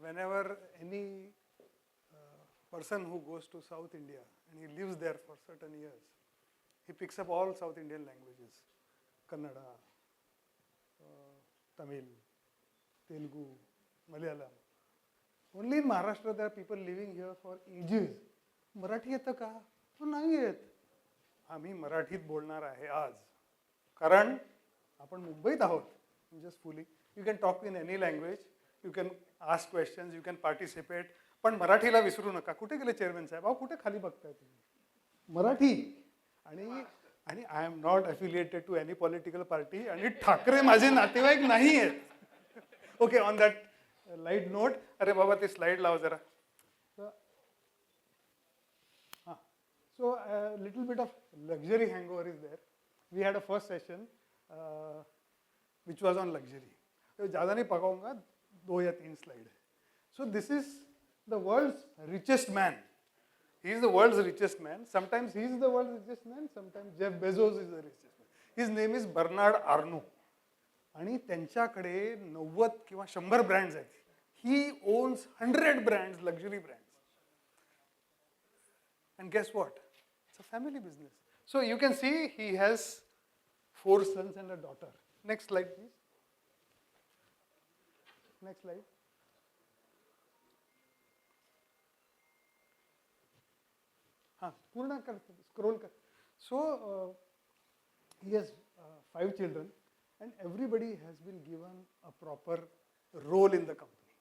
whenever any person who goes to South India and he lives there for certain years, he picks up all South Indian languages, Kannada, Tamil, Telugu, Malayalam. Only in Maharashtra there are people living here for ages. Marathi येतं का? तो नाही येत. आम्ही मराठीत बोलणार आहे आज. कारण आपण मुंबईत आहोत. Just fooling. You can talk in any language. You can ask questions. You can participate. पण मराठीला विसरू नका. कुठे गेले चेअरमॅन साहेब? अहो कुठे खाली बघताय तुम्ही? मराठी आणि I am not affiliated to any political party आणि ठाकरे माझे नातेवाईक नाही आहेत. Okay, on that light note. अरे बाबा ते स्लाइड लाव जरा. So a little bit of luxury hangover is there. We had a first session which was on luxury. तो ज़्यादा नहीं पकाऊंगा, 2 या 3 slide. So this is the world's richest man. He is the world's richest man. Sometimes he is the world's richest man. Sometimes Jeff Bezos is the richest man. His name is Bernard Arnault. आणि त्यांच्याकडे 90 किंवा 100 brands आहेत. He owns 100 brands, luxury brands. And guess what? It's a family business. So you can see he has 4 sons and a daughter. Next slide, please. Next slide. पूर्ण कर, scroll कर. So he has 5 children, and everybody has been given a proper role in the company.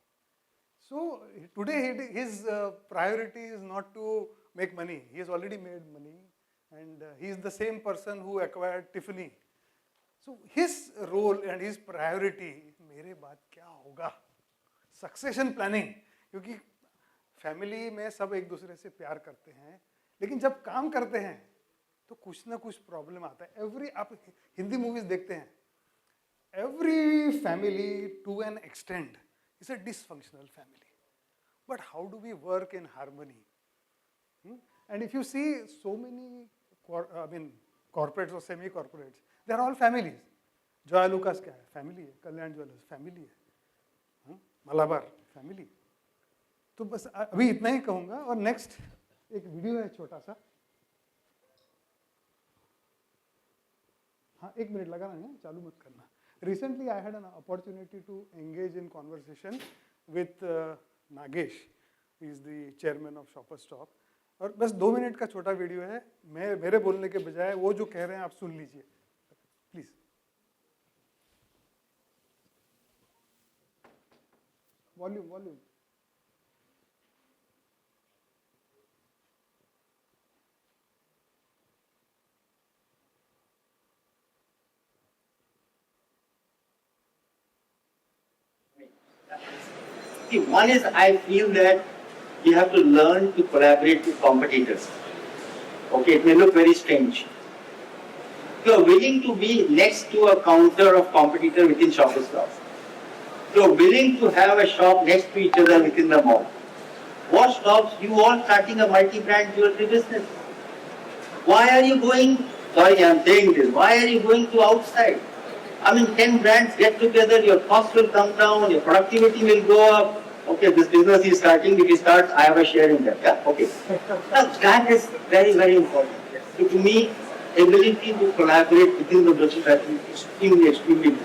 So today his priority is not to make money. He has already made money, and he is the same person who acquired Tiffany. So his role and his priority, मेरे बाद क्या होगा? Succession planning. क्योंकि family में सब एक दूसरे से प्यार करते हैं, लेकिन जब काम करते हैं तो कुछ ना कुछ प्रॉब्लम आता है. आप हिंदी मूवीज देखते हैं, every family to an extent is a dysfunctional family. But how do we work in harmony? And if you see so many, corporates or semi-corporates, they are all families. Joya Lucas क्या है? Family है. Kalyan Jewellers family है. Malabar family. तो बस अभी इतना ही कहूँगा. और नेक्स्ट एक वीडियो है छोटा सा. हाँ, 1 मिनट लगाना है, चालू मत करना. Recently I had an opportunity to engage in conversation with Nagesh. He is the chairman of Shoppers Stop. और बस 2 मिनट का छोटा वीडियो है. मेरे बोलने के बजाय वो जो कह रहे हैं आप सुन लीजिए please. Volume. One is, I feel that you have to learn to collaborate with competitors. Okay, it may look very strange. You are willing to be next to a counter of competitor within Shoppers Stop. You are willing to have a shop next to each other within the mall. What stops you all starting a multi-brand jewelry business? Why are you going, sorry I am saying this, why are you going to outside? 10 brands get together, your cost will come down, your productivity will go up. Okay, this business is starting, if it starts, I have a share in that. Yeah, okay. Now, that is very, very important. So to me, ability to collaborate within the business is extremely important.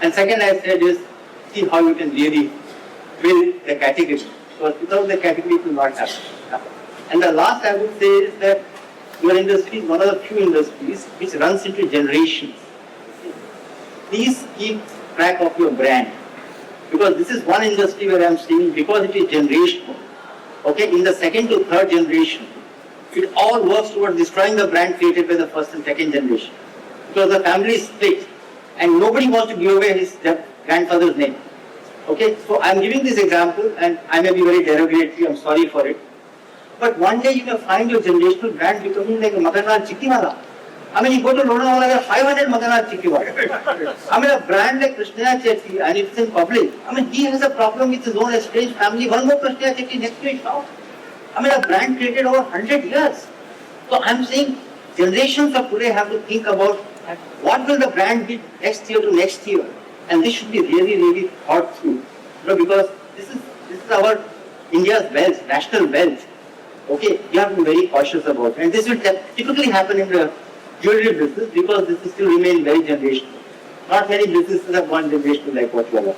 And second, I said is, see how you can really build the category. Because without the category, it will not happen. Yeah. And the last I would say is that your industry is one of the few industries which runs into generations. Please keep track of your brand. Because this is one industry where I am seeing, because it is generational, okay, in the 2nd to 3rd generation, it all works towards destroying the brand created by the 1st and 2nd generation. Because the family is split and nobody wants to give away his grandfather's name. Okay, so I am giving this example and I may be very derogatory, I am sorry for it. But one day you may find your generational brand becoming like a Makanal Chikkiwala. You go to Lonavala, there are 500 Makanal Chikkiwala. A brand like Krishna Chetty, and it's in public. He has a problem with his own estranged family. One more Krishna Chetty next to his house. A brand created over 100 years. So I'm saying generations of today have to think about what will the brand be next year to next year. And this should be really, really thought through. Because this is This is our India's wealth, national wealth. Okay, you have to be very cautious about it. And this will typically happen in the jewelry business because this is still remain very generational. Not many businesses have gone generational like what you are.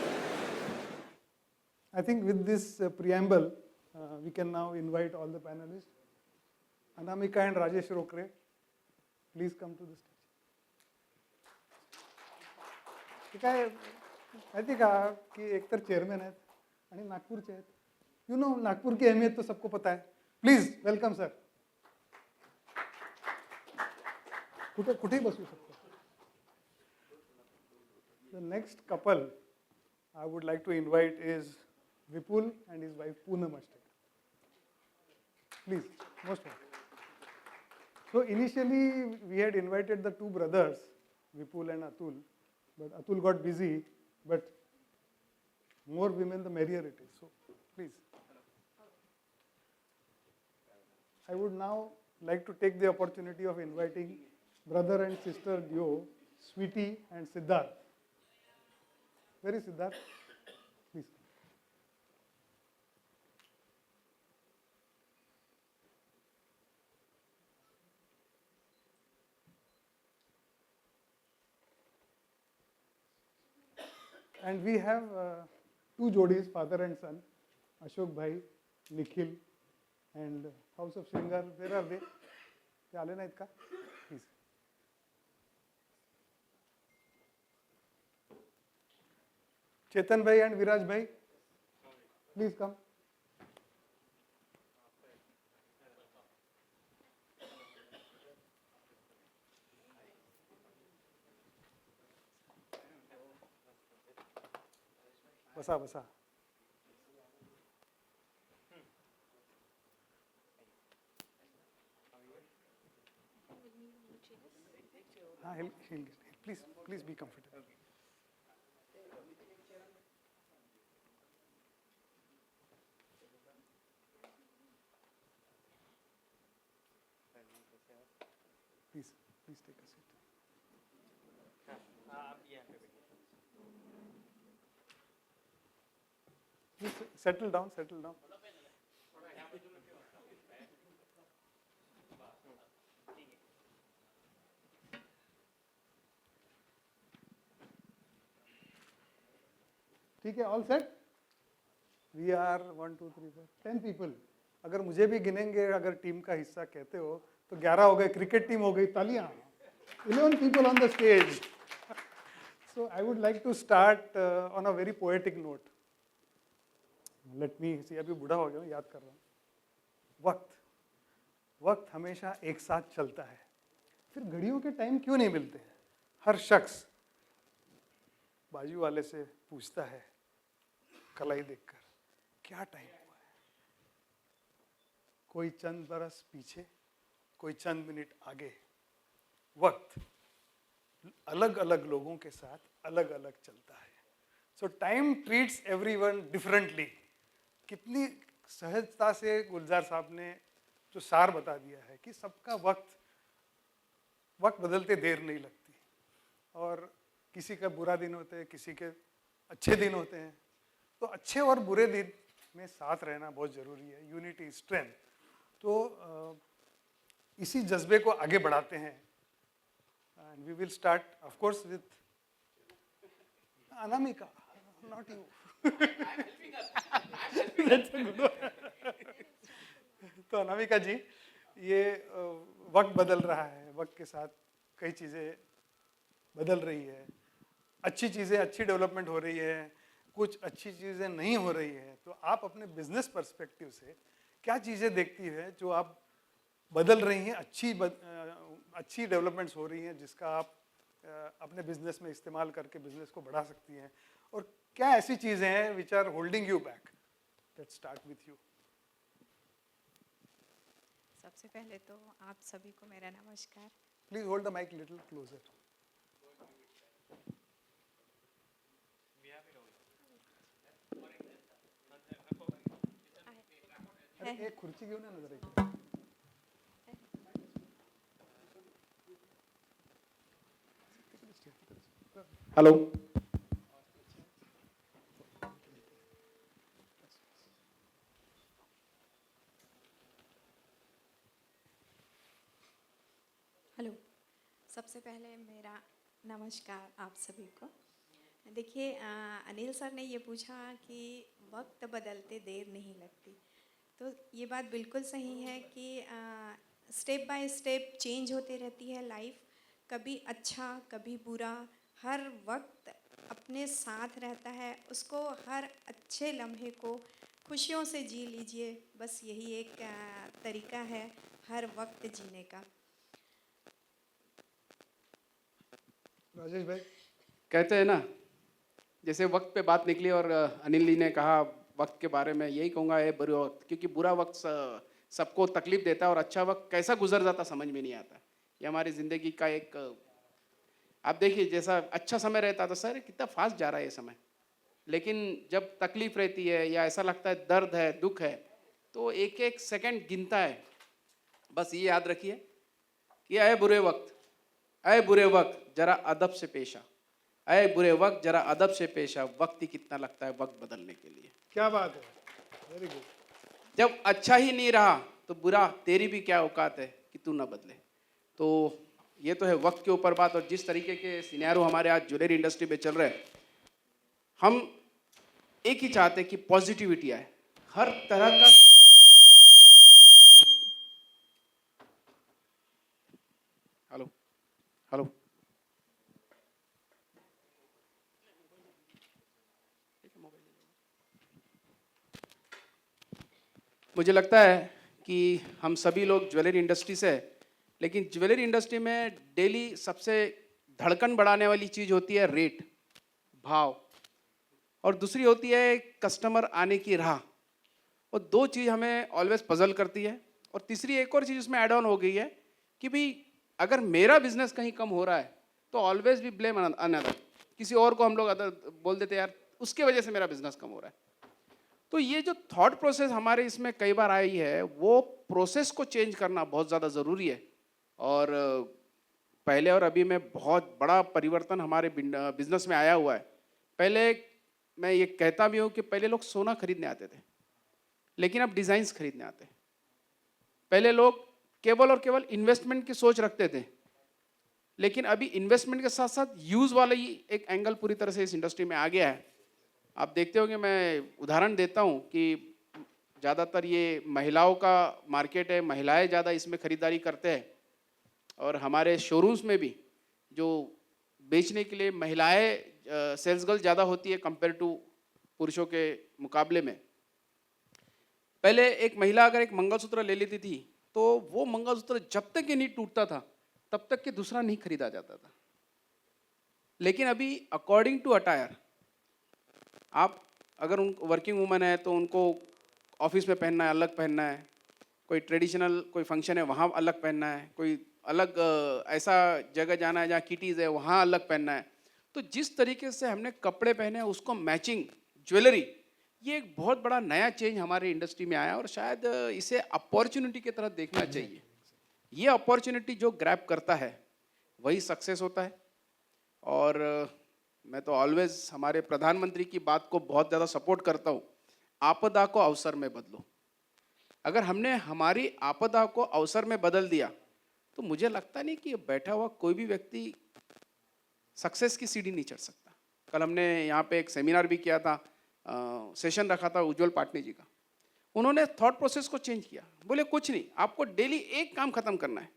I think with this preamble, we can now invite all the panelists. Anamika and Rajesh Rokre, please come to the stage. ठीक आहे माहिती का कि एक तर chairman आहेत आणि नागपूरचे आहेत. यू नो नागपुर की अहमियत तो सबको पता है. Please welcome sir. कुठेही बसू शकतो. The next couple I would like to invite is Vipul and his wife Poonam Ashtek. Please, most welcome. So initially we had invited the two brothers, Vipul and Atul, but Atul got busy, but more women the merrier it is. So please. I would now like to take the opportunity of inviting brother and sister duo, Sweetie and Siddharth. Where is Siddharth? Please. And we have two jodis, father and son, Ashok Bhai, Nikhil, and House of Shringar. Where are they? They आले नाहीत का? Please. Chetan Bhai and Viraj Bhai, please come. बसा बसा. Please be comfortable. Please take a seat. Please settle down. ठीक है, all set. We are 1 2 3 4 10 people. अगर मुझे भी गिनेंगे, अगर टीम का हिस्सा कहते हो तो 11 हो गए. क्रिकेट टीम हो गई. तालियां. 11 people on the stage. So I would like to start on a very poetic note. Let me see. अभी बूढ़ा हो गया हूँ, याद कर रहा हूँ. वक्त हमेशा एक साथ चलता है. फिर घड़ियों के टाइम क्यों नहीं मिलते हैं? हर शख्स बाजू वाले से पूछता है कलाई देखकर, क्या टाइम हुआ है? कोई चंद बरस पीछे, कोई चंद मिनट आगे. वक्त अलग अलग लोगों के साथ अलग अलग चलता है. सो टाइम ट्रीट्स एवरीवन डिफरेंटली. कितनी सहजता से गुलजार साहब ने जो सार बता दिया है कि सबका वक्त बदलते देर नहीं लगती. और किसी का बुरा दिन होते हैं, किसी के अच्छे दिन होते हैं. तो अच्छे और बुरे दिन में साथ रहना बहुत ज़रूरी है. Unity, strength. तो इसी जज्बे को आगे बढ़ाते हैं. And we will start of course with Anamika, not you. तो अनामिका जी, ये वक्त बदल रहा है. वक्त के साथ कई चीज़ें बदल रही है. अच्छी चीज़ें, अच्छी डेवलपमेंट हो रही है, कुछ अच्छी चीज़ें नहीं हो रही है. तो आप अपने बिजनेस पर्सपेक्टिव से क्या चीज़ें देखती है जो आप बदल रही हैं, अच्छी डेवलपमेंट्स हो रही हैं जिसका आप अपने बिजनेस में इस्तेमाल करके बिजनेस को बढ़ा सकती हैं, और क्या ऐसी चीज़ें हैं which are holding you back? Let's start with you. सबसे पहले तो आप सभी को मेरा नमस्कार. Please hold the mic little closer. एक खुर्ची घेऊन या ना जरा इकडे. हेलो. सबसे पहले मेरा नमस्कार आप सभी को। देखिए अनिल सर ने ये पूछा कि वक्त बदलते देर नहीं लगती, तो ये बात बिल्कुल सही है कि स्टेप बाय स्टेप चेंज होती रहती है लाइफ, कभी अच्छा कभी बुरा, हर वक्त अपने साथ रहता है, उसको हर अच्छे लम्हे को खुशियों से जी लीजिए, बस यही एक तरीका है हर वक्त जीने का। राजेश भाई। कहते हैं ना, जैसे वक्त पे बात निकली और अनिल जी ने कहा वक्त के बारे में, यही कहूँगा ये बुरे वक्त, क्योंकि बुरा वक्त सबको तकलीफ देता है और अच्छा वक्त कैसा गुजर जाता समझ में नहीं आता। ये हमारी ज़िंदगी का एक, आप देखिए जैसा अच्छा समय रहता तो सर कितना फास्ट जा रहा है ये समय, लेकिन जब तकलीफ रहती है या ऐसा लगता है दर्द है दुख है तो एक एक सेकंड गिनता है। बस ये याद रखिए कि आए बुरे वक्त, आए बुरे वक्त जरा अदब से पेश आ, आए बुरे वक्त जरा अदब से पेश आ, वक्त ही कितना लगता है वक्त बदलने के लिए। क्या बात है, वेरी गुड। जब अच्छा ही नहीं रहा तो बुरा तेरी भी क्या औकात है कि तू ना बदले। तो ये तो है वक्त के ऊपर बात। और जिस तरीके के सिनेरियो हमारे आज ज्वेलरी इंडस्ट्री में चल रहे हैं, हम एक ही चाहते हैं कि पॉजिटिविटी आए हर तरह का। हेलो हेलो, मुझे लगता है कि हम सभी लोग ज्वेलरी इंडस्ट्री से हैं, लेकिन ज्वेलरी इंडस्ट्री में डेली सबसे धड़कन बढ़ाने वाली चीज़ होती है रेट, भाव, और दूसरी होती है कस्टमर आने की राह। और दो चीज़ हमें ऑलवेज पजल करती है। और तीसरी एक और चीज़ उसमें ऐड ऑन हो गई है कि भाई अगर मेरा बिजनेस कहीं कम हो रहा है तो ऑलवेज भी ब्लेम अनदर, किसी और को हम लोग अदर बोल देते यार उसके वजह से मेरा बिजनेस कम हो रहा है। तो ये जो थॉट प्रोसेस हमारे इसमें कई बार आई है, वो प्रोसेस को चेंज करना बहुत ज़्यादा ज़रूरी है। और पहले और अभी में बहुत बड़ा परिवर्तन हमारे बिजनेस में आया हुआ है। पहले मैं ये कहता भी हूँ कि पहले लोग सोना खरीदने आते थे, लेकिन अब डिज़ाइंस खरीदने आते हैं। पहले लोग केवल और केवल इन्वेस्टमेंट की सोच रखते थे, लेकिन अभी इन्वेस्टमेंट के साथ साथ यूज़ वाला ही एक एंगल पूरी तरह से इस इंडस्ट्री में आ गया है। आप देखते होंगे, मैं उदाहरण देता हूँ कि ज़्यादातर ये महिलाओं का मार्केट है, महिलाएं ज़्यादा इसमें ख़रीदारी करते हैं। और हमारे शोरूम्स में भी जो बेचने के लिए महिलाएं सेल्स गर्ल ज़्यादा होती है कंपेयर टू पुरुषों के मुकाबले में। पहले एक महिला अगर एक मंगलसूत्र ले लेती थी तो वो मंगलसूत्र जब तक ये नहीं टूटता था तब तक कि दूसरा नहीं खरीदा जाता था। लेकिन अभी अकॉर्डिंग टू अटायर, आप अगर उन वर्किंग वूमेन है तो उनको ऑफिस में पहनना है अलग पहनना है, कोई ट्रेडिशनल कोई फंक्शन है वहाँ अलग पहनना है, कोई अलग ऐसा जगह जाना है जहाँ किटीज़ है वहाँ अलग पहनना है। तो जिस तरीके से हमने कपड़े पहने हैं उसको मैचिंग ज्वेलरी, ये एक बहुत बड़ा नया चेंज हमारे इंडस्ट्री में आया और शायद इसे अपॉर्चुनिटी की तरह देखना चाहिए। ये अपॉर्चुनिटी जो ग्रैब करता है वही सक्सेस होता है। और मैं तो ऑलवेज हमारे प्रधानमंत्री की बात को बहुत ज़्यादा सपोर्ट करता हूँ, आपदा को अवसर में बदलो। अगर हमने हमारी आपदा को अवसर में बदल दिया तो मुझे लगता नहीं कि बैठा हुआ कोई भी व्यक्ति सक्सेस की सीढ़ी नहीं चढ़ सकता। कल हमने यहाँ पे एक सेमिनार भी किया था, सेशन रखा था उज्जवल पाटनी जी का। उन्होंने थॉट प्रोसेस को चेंज किया, बोले कुछ नहीं, आपको डेली एक काम खत्म करना है।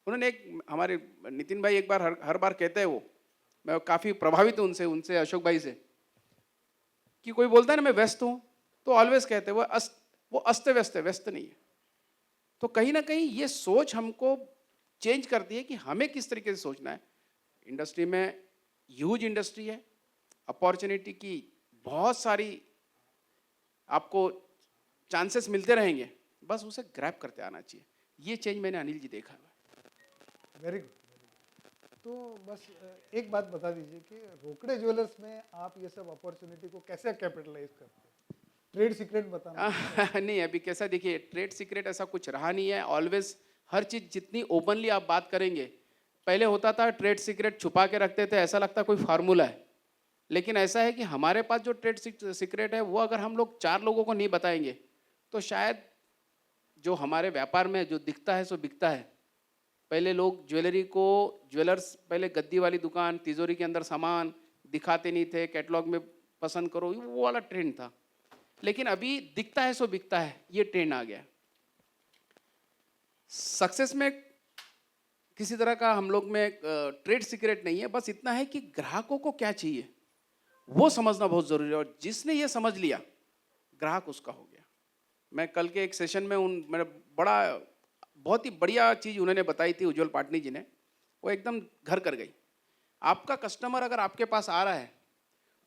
उन्होंने एक, हमारे नितिन भाई एक बार हर बार कहते हैं, वो मैं काफ़ी प्रभावित हूँ उनसे अशोक भाई से, कि कोई बोलता है ना मैं व्यस्त हूँ तो ऑलवेज कहते हैं वो अस्त व्यस्त है, व्यस्त नहीं है। तो कहीं ना कहीं ये सोच हमको चेंज करती है कि हमें किस तरीके से सोचना है। इंडस्ट्री में ह्यूज इंडस्ट्री है, अपॉर्चुनिटी की बहुत सारी आपको चांसेस मिलते रहेंगे, बस उसे ग्रैब करते आना चाहिए। ये चेंज मैंने अनिल जी देखा है। Very good. तो बस एक बात बता दीजिए कि रोकड़े ज्वेलर्स में आप ये सब अपॉर्चुनिटी को कैसे कैपिटलाइज करते हैं? ट्रेड सीक्रेट बताना। नहीं, अभी कैसा देखिए, ट्रेड सीक्रेट ऐसा कुछ रहा नहीं है। ऑलवेज हर चीज़ जितनी ओपनली आप बात करेंगे, पहले होता था ट्रेड सीक्रेट छुपा के रखते थे, ऐसा लगता कोई फार्मूला है। लेकिन ऐसा है कि हमारे पास जो ट्रेड सीक्रेट है वो अगर हम लोग 4 लोगों को नहीं बताएंगे तो शायद जो हमारे व्यापार में जो दिखता है सो बिकता है। पहले लोग ज्वेलरी को, ज्वेलर्स पहले गद्दी वाली दुकान, तिजोरी के अंदर सामान दिखाते नहीं थे, कैटलॉग में पसंद करो, वो वाला ट्रेंड था। लेकिन अभी दिखता है सो बिकता है, ये ट्रेंड आ गया। सक्सेस में किसी तरह का हम लोग में ट्रेड सीक्रेट नहीं है, बस इतना है कि ग्राहकों को क्या चाहिए वो समझना बहुत जरूरी है, और जिसने ये समझ लिया ग्राहक उसका हो गया। मैं कल के एक सेशन में मेरा बहुत ही बढ़िया चीज़ उन्होंने बताई थी उज्जवल पाटनी जी ने, वो एकदम घर कर गई। आपका कस्टमर अगर आपके पास आ रहा है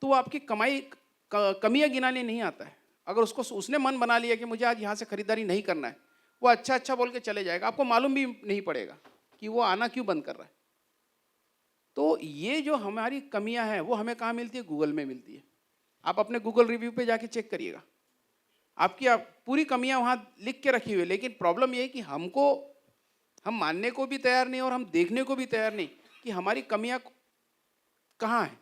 तो वो आपकी कमियां गिनाने नहीं आता है। अगर उसने मन बना लिया कि मुझे आज यहाँ से खरीदारी नहीं करना है, वो अच्छा अच्छा बोल के चले जाएगा, आपको मालूम भी नहीं पड़ेगा कि वो आना क्यों बंद कर रहा है। तो ये जो हमारी कमियां हैं वो हमें कहाँ मिलती है? गूगल में मिलती है। आप अपने गूगल रिव्यू पे जाके चेक करिएगा, आपकी पूरी कमियां वहाँ लिख के रखी हुई है। लेकिन प्रॉब्लम ये है कि हम मानने को भी तैयार नहीं और हम देखने को भी तैयार नहीं कि हमारी कमियां कहाँ हैं।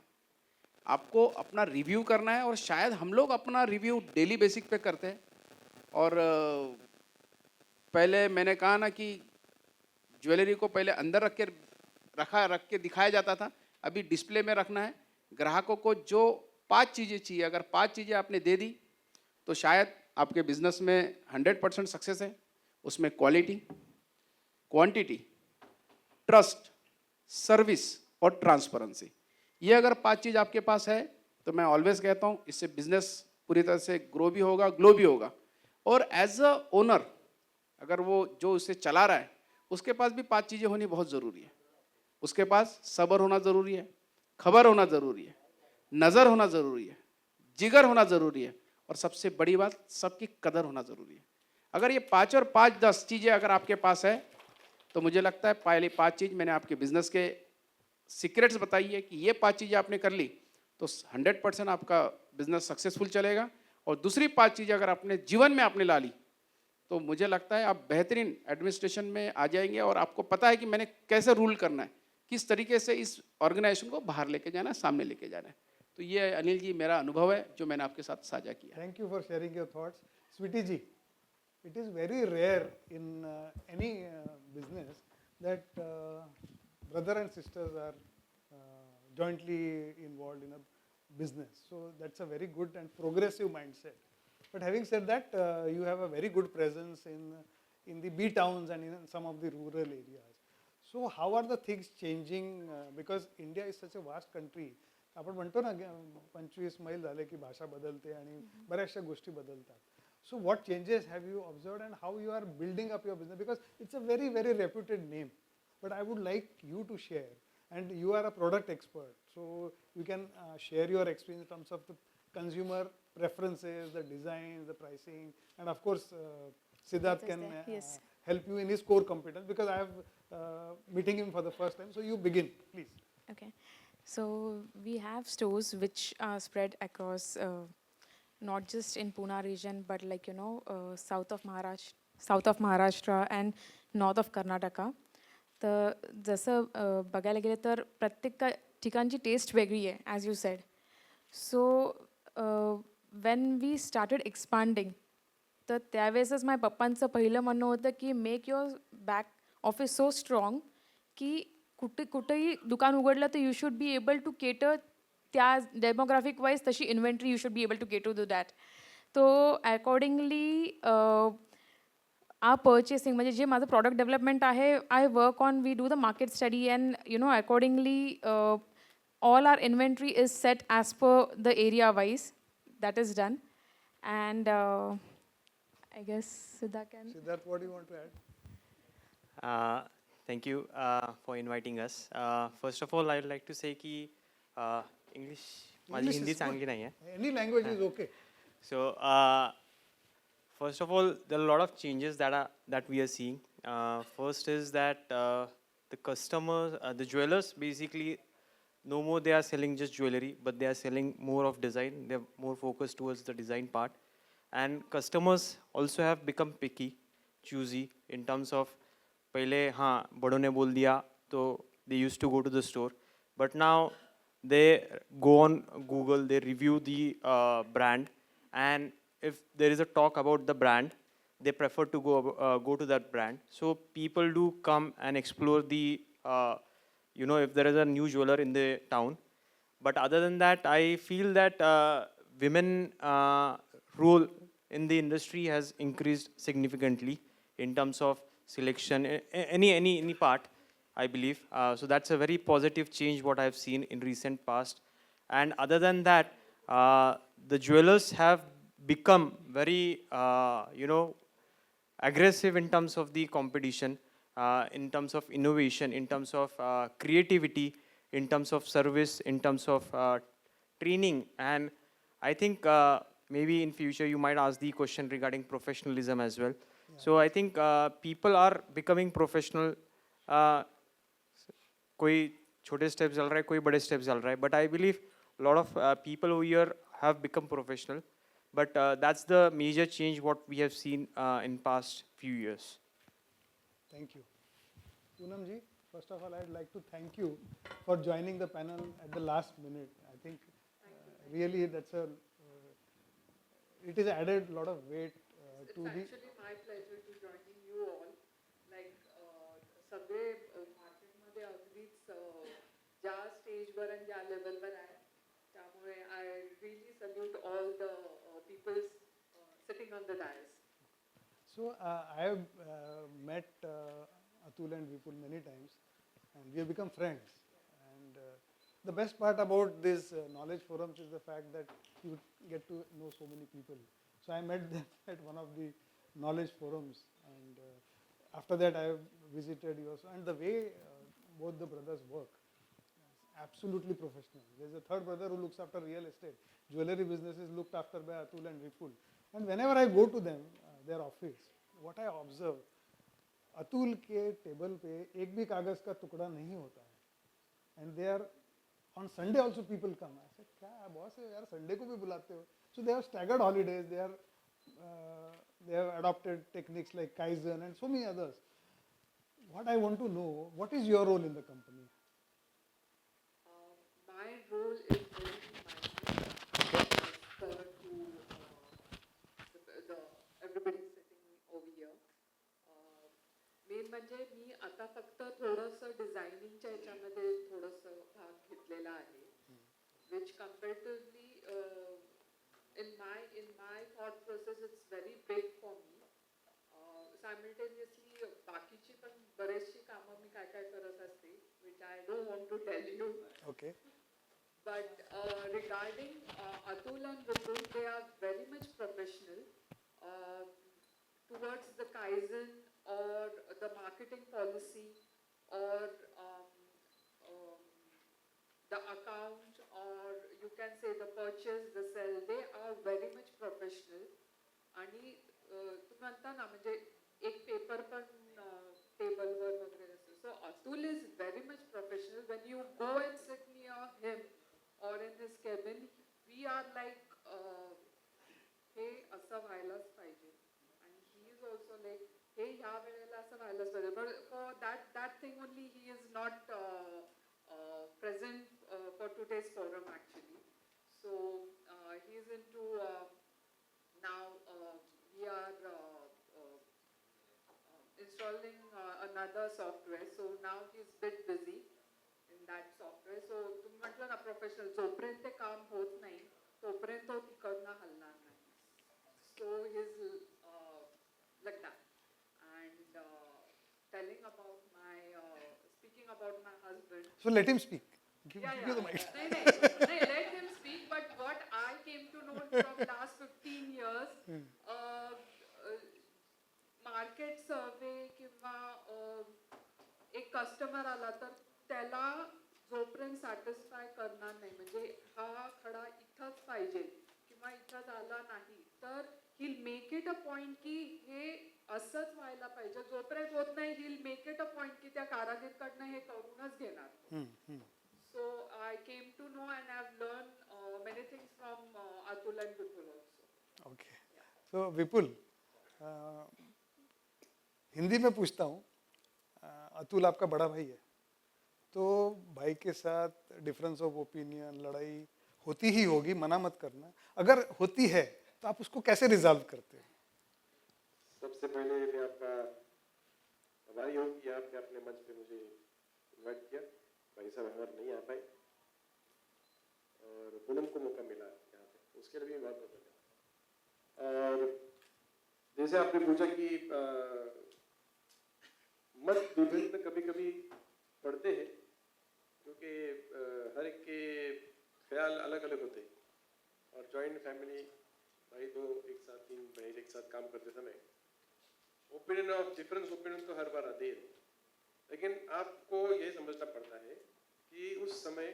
आपको अपना रिव्यू करना है, और शायद हम लोग अपना रिव्यू डेली बेसिक पे करते हैं। और पहले मैंने कहा ना कि ज्वेलरी को पहले अंदर रख के दिखाया जाता था, अभी डिस्प्ले में रखना है। ग्राहकों को जो 5 चीज़ें चाहिए, अगर 5 चीज़ें आपने दे दी तो शायद आपके बिजनेस में 100% सक्सेस है। उसमें क्वालिटी, क्वांटिटी, ट्रस्ट, सर्विस और ट्रांसपेरेंसी, ये अगर 5 चीज़ आपके पास है तो मैं ऑलवेज कहता हूँ इससे बिजनेस पूरी तरह से ग्रो भी होगा, ग्लो भी होगा। और एज अ ओनर अगर वो जो उसे चला रहा है उसके पास भी 5 चीज़ें होनी बहुत ज़रूरी है। उसके पास सब्र होना ज़रूरी है, खबर होना ज़रूरी है, नज़र होना ज़रूरी है, जिगर होना ज़रूरी है, और सबसे बड़ी बात सबकी कदर होना ज़रूरी है। अगर ये 5 और 5 10 चीज़ें अगर आपके पास है तो मुझे लगता है पहले 5 चीज़ मैंने आपके बिजनेस के सीक्रेट्स बताई है कि ये 5 चीज़ें आपने कर ली तो 100% आपका बिजनेस सक्सेसफुल चलेगा। और दूसरी 5 चीज़ें अगर आपने जीवन में आपने ला ली तो मुझे लगता है आप बेहतरीन एडमिनिस्ट्रेशन में आ जाएंगे, और आपको पता है कि मैंने कैसे रूल करना है, किस तरीके से इस ऑर्गेनाइजेशन को बाहर लेके जाना है, सामने लेके जाना है। तो ये अनिल जी मेरा अनुभव है जो मैंने आपके साथ साझा किया। Thank you for sharing your thoughts. Sweetie ji, it is very rare in any business that brother and sisters are jointly involved in a business. So that's a very good and progressive mindset. But having said that, you have a very good presence in the B towns and in some of the rural areas. So how are the things changing? Because India is such a vast country. आपण म्हणतो ना 25 मैल झाले की भाषा बदलते आणि बऱ्याचशा गोष्टी बदलतात. So what changes have you observed and how you are building up your business? Because it's a very, very reputed name. But I would like you to share. And you are a product expert. So you can share your experience in terms of the consumer preferences, the design, the pricing. And of course, Siddharth can help you in his core competence because I have meeting him for the first time. So you begin, please. Okay. So we have stores which are spread across not just in Pune region, but like south of Maharashtra and north of Karnataka. तर जसं बघायला गेलं तर प्रत्येक ठिकाणची taste वेगळी आहे as you said. So when we started expanding तर त्यावेळेसच माझ्या पप्पांचं पहिलं म्हणणं होतं की make your back office so strong की कुठेही दुकान उघडलं तर you should be able to cater त्या डेमोग्राफिक वाईज तशी inventory you should be able to cater to that. तो अकॉर्डिंगली पर्चेसिंग म्हणजे जे माझं प्रॉडक्ट डेव्हलपमेंट आहे I work on we do the market study and accordingly all are inventory is set as per the area wise that is done. And I guess Siddharth, what do you want to add? Thank you for inviting us. First of all, I would like to say कि English माझी English Hindi is चांगली good. नाही आहे. Any language is okay. So first of all, there are a lot of changes that we are seeing. First is that the customers, the jewelers basically no more they are selling just jewelry, but they are selling more of design. They are more focused towards the design part. And customers also have become picky, choosy in terms of पहले हाँ बड़ों ने बोल दिया तो they used to go to the store, but now they go on Google, they review the brand, and if there is a talk about the brand, they prefer to go to that brand. So people do come and explore the, if there is a new jeweler in the town. But other than that, I feel that women role in the industry has increased significantly in terms of selection, any part, I believe. So that's a very positive change what I've seen in recent past. And other than that, the jewelers have become very, aggressive in terms of the competition, in terms of innovation, in terms of creativity, in terms of service, in terms of training. And I think maybe in future you might ask the question regarding professionalism as well. So I think people are becoming professional. कोई छोटे steps चल रहा है, कोई बड़े steps चल रहा है. But I believe a lot of people over here have become professional. But that's the major change what we have seen in past few years. Thank you. Poonam ji, first of all, I'd like to thank you for joining the panel at the last minute. I think really that's it is added a lot of weight It's to the. actually my pleasure to joining you all. Like सगळे मार्केटमध्ये अगदीच ज्या स्टेजवर आणि ज्या लेवलवर आहे त्यामुळे I really salute all the people sitting on the dais. So I have met Atul and Vipul many times, and we have become friends. And the best part about this knowledge forums is the fact that you get to know so many people. So I met them at one of the knowledge forums, and after that I have visited yours. And the way both the brothers work, absolutely professional. There's a third brother who looks after real estate. Jewelry business is looked after by Atul and Vipul. And whenever I go to them, their office, what I observe, Atul के table पे एक भी कागज का टुकड़ा नहीं होता है. And they are on Sunday also people come. I said क्या बॉस है यार संडे को भी बुलाते हो. So they have staggered holidays. They have adopted techniques like Kaizen and so many others. What I want to know, what is your role in the company? My role is very minor to everybody sitting over here. Main म्हणजे मी आता फक्त थोडंसं डिझायनिंगच्या ह्याच्यामध्ये थोडंसं भाग घेतलेला आहे which comparatively in my thought process it's very big for me. Simultaneously बाकीची पण बरेचशी कामं मी काय काय करत असते which I don't want to tell you. Okay. But regarding Atul and Vipul, they are very much professional towards the Kaizen or the marketing policy or the account, or you can say the purchase, the sell. They are very much professional. आणि तू म्हणता ना म्हणजे एक paper पण टेबलवर वगैरे असतो. So Atul is very much professional. When you go and sit near him or in his cabin, we are like हे असं व्हायलाच पाहिजे. And he is also like हे ह्या वेळेला असं व्हायलाच पाहिजे. But for that thing only he is not present for today's forum actually. So he is into now we are installing another software. So now he is bit busy in that software. So तुम्ही म्हटलं ना professional जोपर्यंत ते काम होत नाही तोपर्यंत तो तिकडनं हलणार नाही. So he's like that. And telling about speaking about my husband. So let him speak. Give the mic. No, let him speak. But what I came to know from last 15 years, market survey किंवा एक customer आला तर त्याला जोपर्यंत satisfy करणार नाही म्हणजे हा खडा इथंच पाहिजे किंवा इथं झाला नाही तर he'll make it a point की हे असंच व्हायला पाहिजे. जोपर्यंत होत नाही he'll make it a point की त्या कारागीरकडनं हे करूनच घेणार. So I came to know and I've learned many things from Atul and Vipul also. Okay. So Vipul, Hindi में पूछता हूँ. अतुल आपका बड़ा भाई है, तो भाई के साथ डिफरेंस ऑफ ओपिनियन, लड़ाई होती ही होगी, मना मत करना. अगर होती है तो आप उसको कैसे रिजॉल्व करते हो? सबसे सबसे पहले मैं आपका आभारी हूँ कि आपने अपने मंच पे मुझे इनवाइट किया। भाई साहब हमारे नहीं आ पाए और पूनम को मौका मिला यहाँ पे, उसके लिए भी बहुत बहुत धन्यवाद। और जैसे आपने पूछा कि मत विभिन्न कभी कभी पढ़ते हैं, क्योंकि हर एक के ख्याल अलग अलग होते हैं और जॉइंट फैमिली भाई दो एक साथ तीन भाई एक साथ काम करते समय ओपिनियन ऑफ डिफरेंस ओपिनियन तो हर बार आते हैं, लेकिन आपको ये समझना पड़ता है कि उस समय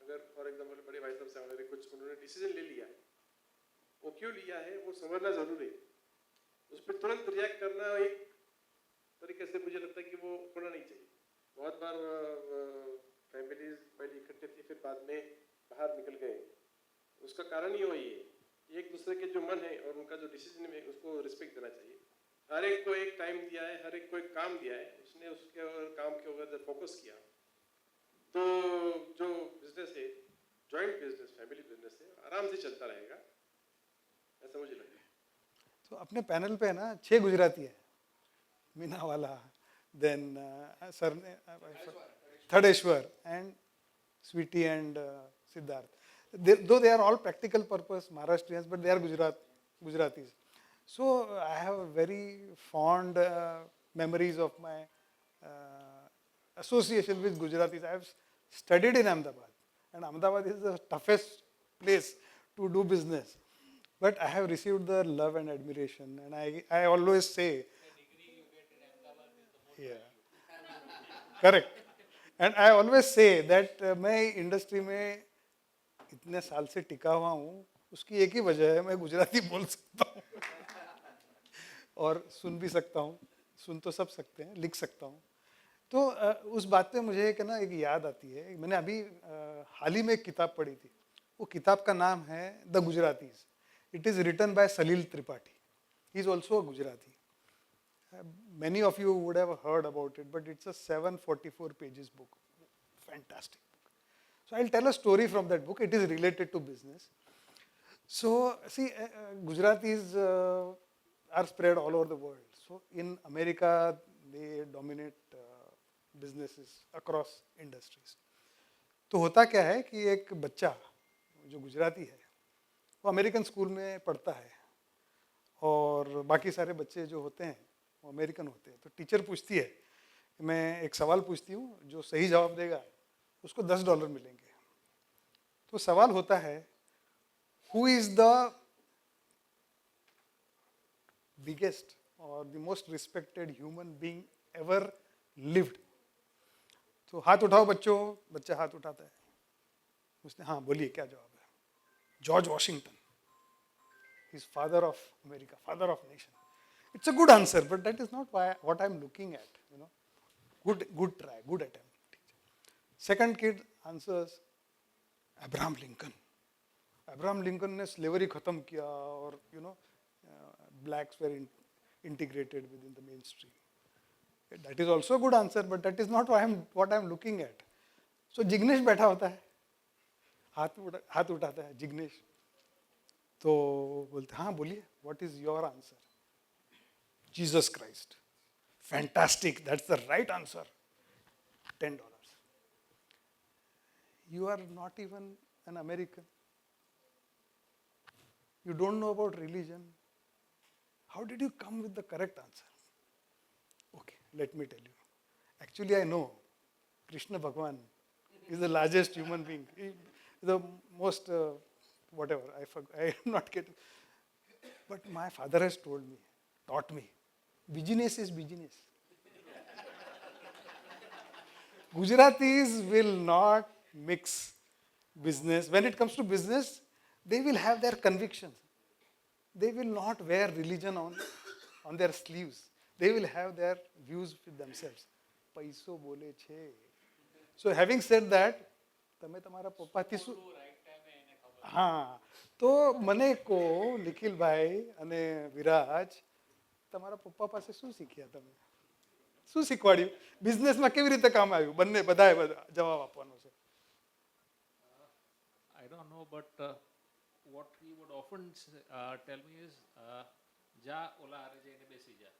अगर फॉर एग्जांपल बड़े भाई साहब से हमारे कुछ उन्होंने डिसीजन ले लिया है, वो क्यों लिया है वो समझना जरूरी है। उस पर तुरंत रिएक्ट करना एक तरीके से मुझे लगता है कि वो होना नहीं चाहिए। बहुत बार फैमिलीज पहले इकट्ठे थी फिर बाद में बाहर निकल गए, उसका कारण ही वही है एक दूसरे के जो मन है और उनका जो डिसीजन है उसको रिस्पेक्ट देना चाहिए। हर एक को एक टाइम दिया है, हर एक को एक काम दिया है, उसने उसके काम के ऊपर फोकस किया तो जो बिजनेस है जॉइंट बिजनेस फैमिली बिजनेस है आराम से चलता रहेगा, ऐसा मुझे लगता है। तो अपने पैनल पे है ना 6 गुजराती है, मीना वाला, then sir Thadeshwar and Sweety and Siddharth. Though they are all practical purpose Maharashtrians, but they are Gujaratis. So I have very fond memories of my association with Gujaratis. I have studied in Ahmedabad, and Ahmedabad is the toughest place to do business. But I have received the love and admiration, and I always say, yeah, correct. And I always say that मैं industry में इतने साल से टिका हुआ हूँ, उसकी एक ही वजह है, मैं गुजराती बोल सकता हूँ और सुन भी सकता हूँ, सुन तो सब सकते हैं, लिख सकता हूँ. तो उस बात पे मुझे एक ना एक याद आती है. मैंने अभी हाल ही में एक किताब पढ़ी थी. वो किताब का नाम है the Gujaratis. It is written by Salil Tripathi. He is also a Gujarati. Many of you would have heard about it, but it's a 744 pages book. Fantastic book. So I'll tell a story from that book. It is related to business. So see, Gujaratis are spread all over the world. So in America, they dominate businesses across industries. तो होता क्या है कि एक बच्चा जो गुजराती है वो अमेरिकन स्कूल में पढ़ता है और बाकी सारे बच्चे जो होते हैं वो अमेरिकन होते हैं. तो टीचर पूछती है, मैं एक सवाल पूछती हूँ, जो सही जवाब देगा उसको $10 मिलेंगे. तो सवाल होता है, हु इज द बिगेस्ट और the most respected human being ever lived. तो हाथ उठाओ बच्चों. बच्चा हाथ उठाता है. उसने हाँ बोलिए क्या जवाब है. George Washington. He is father of America, father of nation. It's a good answer, but that is not what I'm looking at. You know, good try, good attempt. Second kid answers Abraham Lincoln. Abraham Lincoln ने slavery खत्म किया और blacks were integrated within the mainstream. That is also a good answer, but that is not what I'm looking at. So Jignesh बैठा होता है, हाथ उठाता है जिग्नेश. तो बोलते हाँ बोलिए, what is your answer? Jesus Christ. Fantastic, that's the right answer. $10. You are not even an American. You don't know about religion. How did you come with the correct answer? Okay, let me tell you. Actually, I know Krishna Bhagwan is the largest human being. The most, whatever, I am not getting. But my father has taught me, business is business. Gujaratis will not mix business. When it comes to business, they will have their convictions. They will not wear religion on their sleeves. They will have their views with themselves. पैसो बोले छे. So having said that, તમે તમારા પપ્પાથી શું હા તો મને કહો નિખિલભાઈ અને વિરાજ, તમારા પપ્પા પાસે શું શીખ્યા તમે? શું શીખવાડ્યું? બિઝનેસમાં કેવી રીતે કામ આવ્યું? બંને બધાએ જવાબ આપવાનો છે. I don't know, but what he would often tell me is Ja ola are jene besi ja.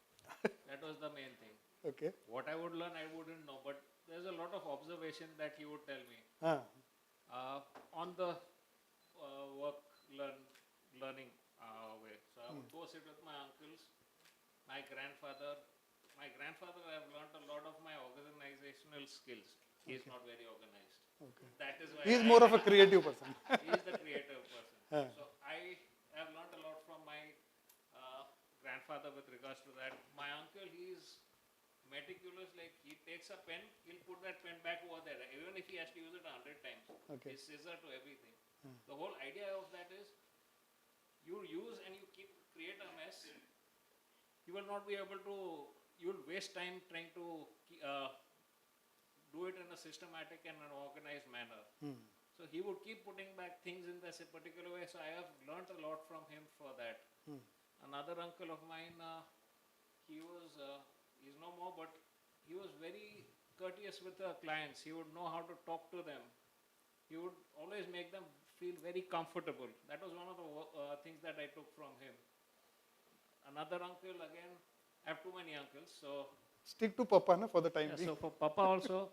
That was the main thing. Okay. What I would learn, I wouldn't know, but there's a lot of observation that he would tell me Ah. on the work learning way. So I would go sit with my uncles, my grandfather. My grandfather, I have learned a lot of my organizational skills. He is not very organized. Okay. That is why He is more of a creative person. he is the creative person. Yeah. So I have learned a lot from my grandfather with regards to that. My uncle, he is meticulous. Like he takes a pen, he'll put that pen back over there, even if he has to use it 100 times. Okay. His scissor to everything. The whole idea of that is you use and you create a mess. You will not be able to. You will waste time trying to do it in a systematic and an organized manner. So he would keep putting back things in this particular way. So I have learnt a lot from him for that. Another uncle of mine, he's no more, but he was very courteous with the clients. He would know how to talk to them. He would always make them feel very comfortable. That was one of the things that I took from him. Another uncle, again, I have too many uncles, so Stick to Papa na, for the time yeah, being. so for Papa also,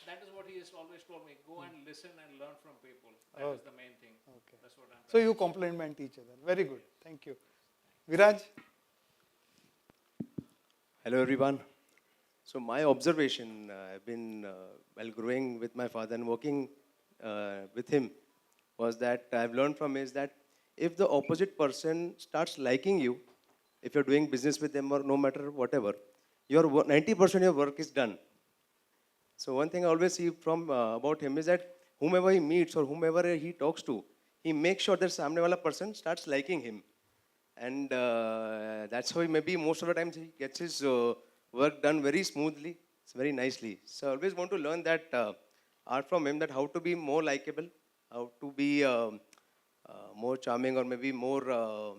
that is what he has always told me. Go and listen and learn from people. That is the main thing. Okay. That's what I'm So you complement each other. Very good. Thank you. Viraj? Hello everyone. So my observation, I've been while growing with my father and working with him, was that I've learned from is that if the opposite person starts liking you, if you're doing business with them or no matter whatever, your 90% of your work is done. So one thing I always see from about him is that whomever he meets or whomever he talks to, he makes sure that samne wala person starts liking him. And that's how maybe most of the times he gets his work done very smoothly, very nicely. So I always want to learn that art from him, that how to be more likable, how to be more charming, or maybe more, how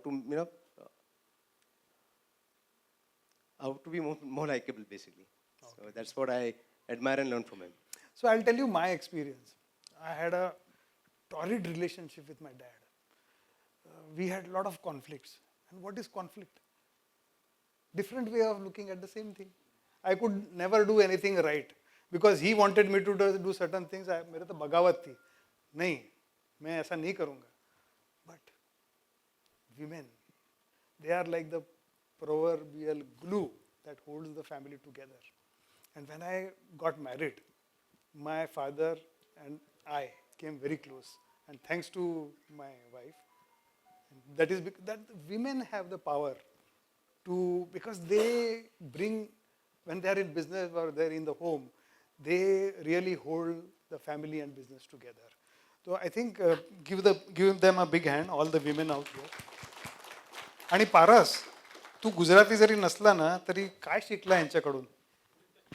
to, how to be more likable, basically. So that's what I admire and learn from him. So I'll tell you my experience. I had a torrid relationship with my dad. We had a lot of conflicts. And what is conflict? Different way of looking at the same thing. I could never do anything right because he wanted me to do certain things. मेरे तो बगावत थी. नहीं, मैं ऐसा नहीं करूँगा. But women, they are like the proverbial glue that holds the family together. And when I got married, my father and I came very close. And thanks to my wife, that is that women have the power to, because they bring, when they are in business or they are in the home, they really hold the family and business together. So I think give them a big hand, all the women out there. आणि पारस, तू गुजराती जरी नसला ना तरी काय शिकला यांच्याकडून?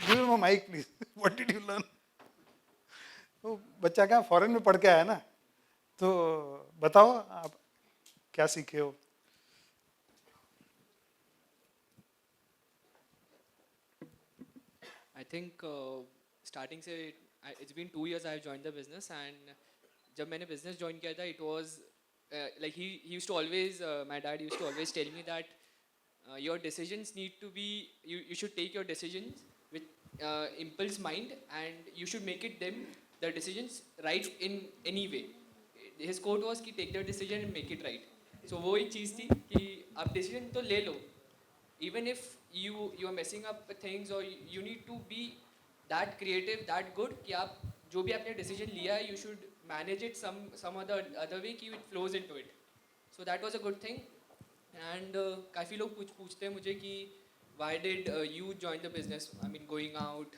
Give him a mic please. What did you learn? तो बच्चा क्या फॉरेन में पढ़ के आया ना, तो बताओ आप क्या सीखे हो? I think starting से it's been 2 years I have joined the business, and जब मैंने business join किया था, it was like he used to always my dad used to always tell me that your decisions need to be, you should take your decisions with impulse mind, and you should make it the decisions right in any way. His quote was कि take the decision and make it right. So वो एक चीज़ थी कि आप decision तो ले लो, even if you are messing up things, or you need to be that creative, that good कि आप जो भी आपने decision लिया है, you should manage it some other way कि it flows into it. So that was a good thing. And काफ़ी लोग पूछते हैं मुझे कि why did you join the business? I mean, going out,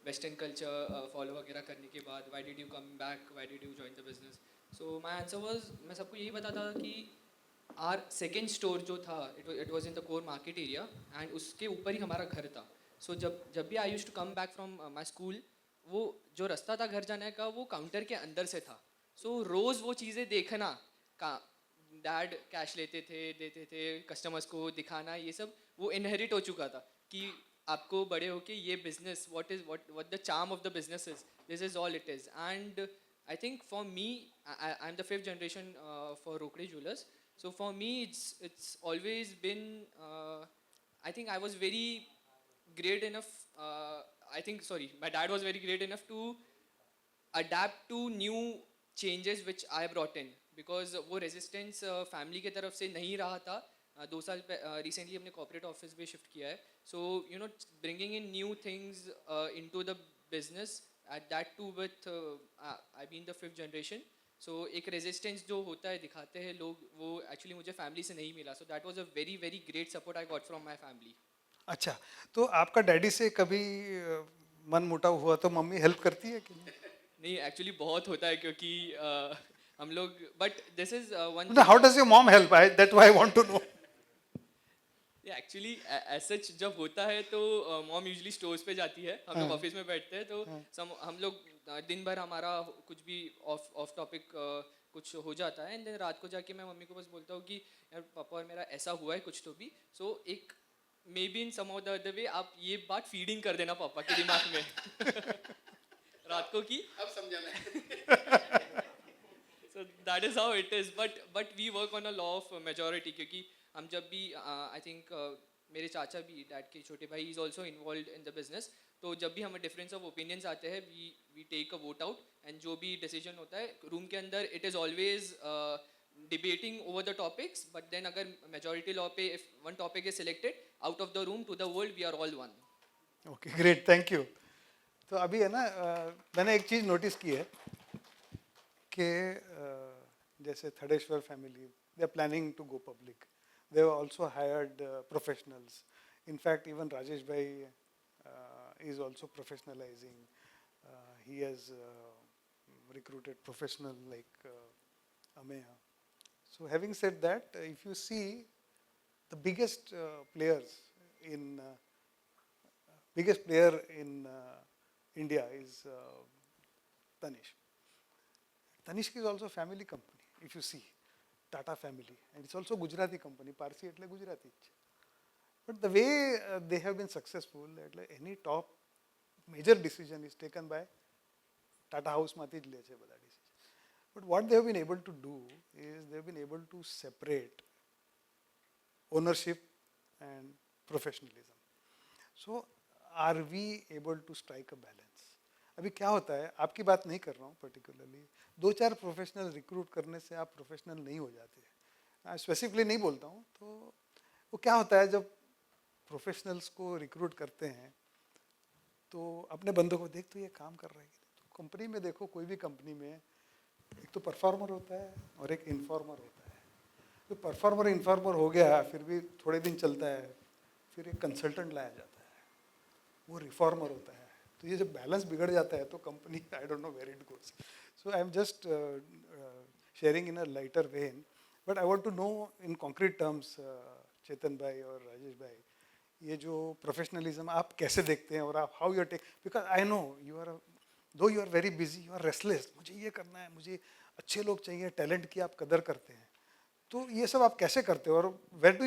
Western culture follow वगैरह करने के बाद, why did you come back? Why did you join the business? So my answer was, मैं सबको यही बताता था कि our second store जो था, it was in the core market area, and उसके ऊपर ही हमारा घर था. So जब भी I used to come back from my school, वो जो रास्ता था घर जाने का, वो काउंटर के अंदर से था. So रोज़ वो चीज़ें देखना, डैड कैश देते थे कस्टमर्स को दिखाना, ये सब वो इनहेरिट हो चुका था कि आपको बड़े होके ये business, what the charm of the business is, this is all it is. And I think for me, I'm the fifth generation for Rokde Jewelers. So for me, it's always been. I think I was very great enough. My dad was very great enough to adapt to new changes which I brought in, because वो resistance family के तरफ से नहीं रहा था. 2 साल recently हमने corporate office में shift किया है. So you know, bringing in new things into the business, at that too with I've been the fifth generation. So एक resistance जो होता है दिखाते हैं लोग, वो actually मुझे family से नहीं मिला. So that was a very very great support I got from my family. अच्छा, तो आपका डैडी से कभी मन मुटाव हुआ तो मम्मी हेल्प करती है कि नहीं? नहीं, एक्चुअली बहुत होता है, क्योंकि हम लोग, but this is one. How does your mom help? That why I want to know. Actually as such जब होता है तो मॉम यूजुअली स्टोर्स पे जाती है, हम लोग ऑफिस में बैठते हैं, तो हम लोग दिन भर हमारा कुछ भी ऑफ टॉपिक कुछ हो जाता है, एंड देन रात को जाके मैं मम्मी को बस बोलता हूँ कि यार पापा और मेरा ऐसा हुआ है कुछ तो भी. सो एक maybe in some of the other way आप ये बात फीडिंग कर देना पापा के दिमाग में रात को की अब समझा मैं. So that is how it is, but we work on a law of majority, क्योंकि हम जब भी I think मेरे चाचा भी, डैड के छोटे भाई, is also involved in the business, तो जब भी हमें difference of opinions आते हैं, we take a vote out, and जो भी decision होता है रूम के अंदर, it is always debating over the topics, but then अगर majority law पे if one topic is selected, out of the room to the world we are all one. Okay, great, thank you. तो अभी है ना, मैंने एक चीज़ notice की है कि जैसे Thadeshwar family, they are planning to go public. They have also hired professionals. In fact even Rajesh bhai is also professionalising. He has recruited professional like Ameya. So having said that, if you see the biggest player in India is Tanishq. Tanishq is also a family company, if you see, Tata family, and it's also Gujarati company, Parsi એટલે Gujarati. But the way they have been successful, any top major decision is taken by Tata House માંથી જ લે છે બધા decision. But what they have been able to do is they have been able to separate ownership and professionalism. So are we able to strike a balance? अभी क्या होता है, आपकी बात नहीं कर रहा हूँ पर्टिकुलरली, 2-4 प्रोफेशनल रिक्रूट करने से आप प्रोफेशनल नहीं हो जाते. स्पेसिफिकली नहीं बोलता हूँ. तो वो क्या होता है, जब प्रोफेशनल्स को रिक्रूट करते हैं तो अपने बंदों को देख, तो ये काम कर रहा है. तो कंपनी में देखो, कोई भी कंपनी में एक तो परफॉर्मर होता है और एक इन्फॉर्मर होता है. तो परफॉर्मर इन्फॉर्मर हो गया, फिर भी थोड़े दिन चलता है, फिर एक कंसल्टेंट लाया जाता है, वो रिफॉर्मर होता है. तो ये जब बैलेंस बिगड़ जाता है तो company, I don't know where it goes. So I am just sharing in a lighter vein, but I want to know in concrete terms, Chetan bhai और राजेश भाई, ये जो प्रोफेशनलिज्म आप कैसे देखते हैं, और आप how you take, because I know you are, though you are very busy, you are restless, मुझे ये करना है, मुझे अच्छे लोग चाहिए, टैलेंट की आप कदर करते हैं. तो ये सब आप कैसे करते हो, और where do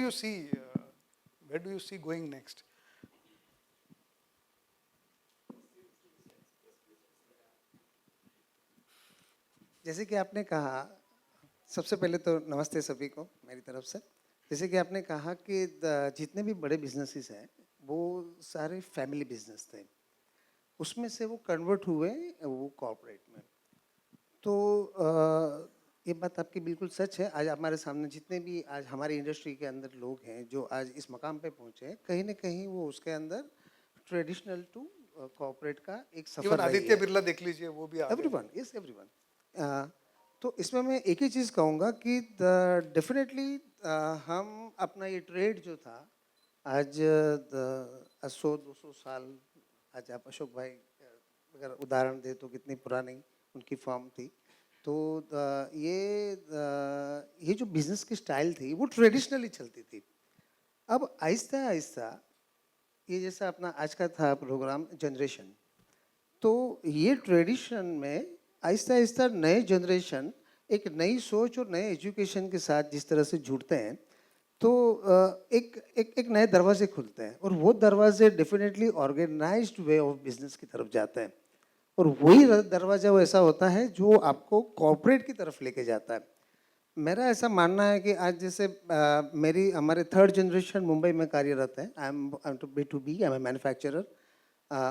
you see going next? जैसे कि आपने कहा, सबसे पहले तो नमस्ते सभी को मेरी तरफ से. जैसे कि आपने कहा कि जितने भी बड़े बिजनेसेस हैं वो सारे फैमिली बिजनेस थे, उसमें से वो कन्वर्ट हुए वो कॉर्पोरेट में. तो ये बात आपकी बिल्कुल सच है. आज हमारे सामने जितने भी आज हमारी इंडस्ट्री के अंदर लोग हैं जो आज इस मकाम पे पहुँचे हैं, कहीं ना कहीं वो उसके अंदर ट्रेडिशनल टू कॉर्पोरेट का एक सफर. आदित्य बिरला देख लीजिए, वो भी एवरीवन, यस एवरीवन. तो इसमें मैं एक ही चीज़ कहूँगा कि डेफिनेटली हम अपना ये ट्रेड जो था, आज 100-200 साल, आज आप अशोक भाई अगर उदाहरण दे तो कितनी पुरानी उनकी फॉर्म थी. तो ये जो बिज़नेस की स्टाइल थी वो ट्रेडिशनली चलती थी. अब आहिस्ता आहिस्ता ये जैसा अपना आज का था प्रोग्राम जनरेशन, तो ये ट्रेडिशन में आहिस्ता आहिस्ता नए जनरेशन एक नई सोच और नए एजुकेशन के साथ जिस तरह से जुड़ते हैं, तो एक नए दरवाजे खुलते हैं, और वो दरवाजे definitely organised way of business की तरफ जाते हैं. और वही दरवाज़ा वो ऐसा होता है जो आपको कॉर्पोरेट की तरफ लेके जाता है। मेरा ऐसा मानना है कि आज जैसे मेरी हमारे थर्ड जनरेशन मुंबई में कार्यरत है। I am to B2B, I am a manufacturer.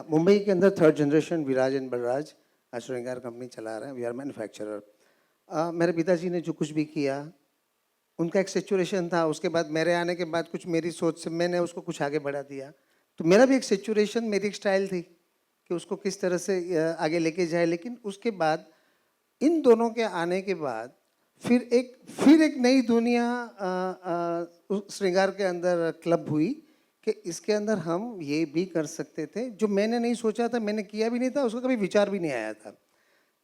Mumbai के अंदर third generation Viraj and Balraj Shringar company चला रहे हैं। We are manufacturer. मेरे पिताजी ने जो कुछ भी किया, उनका एक सिचुएशन था, उसके बाद मेरे आने के बाद कुछ मेरी सोच से मैंने उसको कुछ आगे बढ़ा दिया। तो मेरा भी एक सिचुएशन, मेरी एक स्टाइल थी कि उसको किस तरह से आगे लेके जाए। लेकिन उसके बाद इन दोनों के आने के बाद फिर एक नई दुनिया उस श्रृंगार के अंदर क्लब हुई कि इसके अंदर हम ये भी कर सकते थे जो मैंने नहीं सोचा था, मैंने किया भी नहीं था, उसका कभी विचार भी नहीं आया था।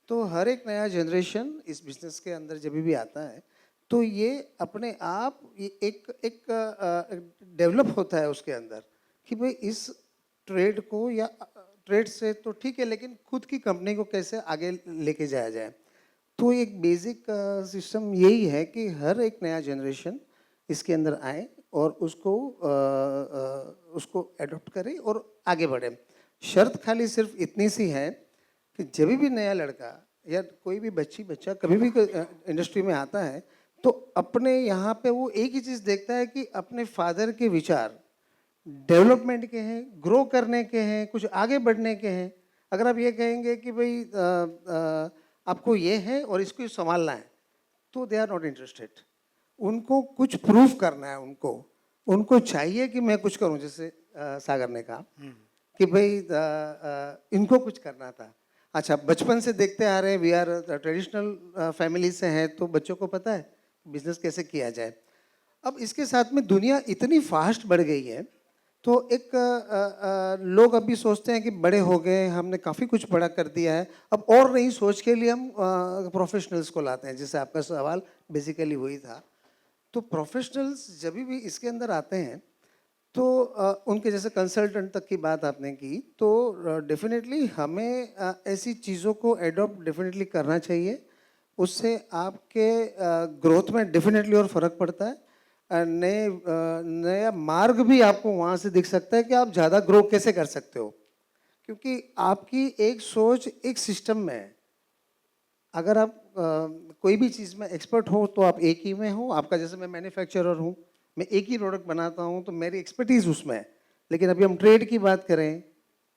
तो हर एक नया जनरेशन इस बिज़नेस के अंदर जब भी आता है तो ये अपने आप एक डेवलप होता है उसके अंदर कि भाई इस ट्रेड को या ट्रेड से तो ठीक है, लेकिन खुद की कंपनी को कैसे आगे लेके जाया जाए। तो एक बेसिक सिस्टम यही है कि हर एक नया जनरेशन इसके अंदर आए और उसको एडॉप्ट करे और आगे बढ़े। शर्त खाली सिर्फ इतनी सी है कि जब भी नया लड़का या कोई भी बच्चा कभी भी इंडस्ट्री में आता है तो अपने यहाँ पे वो एक ही चीज़ देखता है कि अपने फादर के विचार डेवलपमेंट के हैं, ग्रो करने के हैं, कुछ आगे बढ़ने के हैं। अगर आप ये कहेंगे कि भाई आपको ये है और इसको संभालना है, तो दे आर नॉट इंटरेस्टेड। उनको कुछ प्रूफ करना है, उनको चाहिए कि मैं कुछ करूं। जैसे सागर ने कहा कि भाई इनको कुछ करना था। अच्छा, बचपन से देखते आ रहे हैं, वी आर ट्रेडिशनल फैमिली से हैं, तो बच्चों को पता है बिजनेस कैसे किया जाए। अब इसके साथ में दुनिया इतनी फास्ट बढ़ गई है तो लोग अभी सोचते हैं कि बड़े हो गए, हमने काफ़ी कुछ बड़ा कर दिया है, अब और नई सोच के लिए हम प्रोफेशनल्स को लाते हैं। जैसे आपका सवाल बेसिकली वही था। तो प्रोफेशनल्स जब भी इसके अंदर आते हैं तो उनके जैसे कंसल्टेंट तक की बात आपने की, तो डेफिनेटली हमें ऐसी चीज़ों को एडॉप्ट डेफिनेटली करना चाहिए। उससे आपके ग्रोथ में डेफिनेटली और फ़र्क पड़ता है। नया मार्ग भी आपको वहाँ से दिख सकता है कि आप ज़्यादा ग्रो कैसे कर सकते हो, क्योंकि आपकी एक सोच एक सिस्टम में है। अगर आप कोई भी चीज़ में एक्सपर्ट हो तो आप एक ही में हो। आपका जैसे मैं मैन्युफैक्चरर हूँ, मैं एक ही प्रोडक्ट बनाता हूँ तो मेरी एक्सपर्टीज़ उसमें है। लेकिन अभी हम ट्रेड की बात करें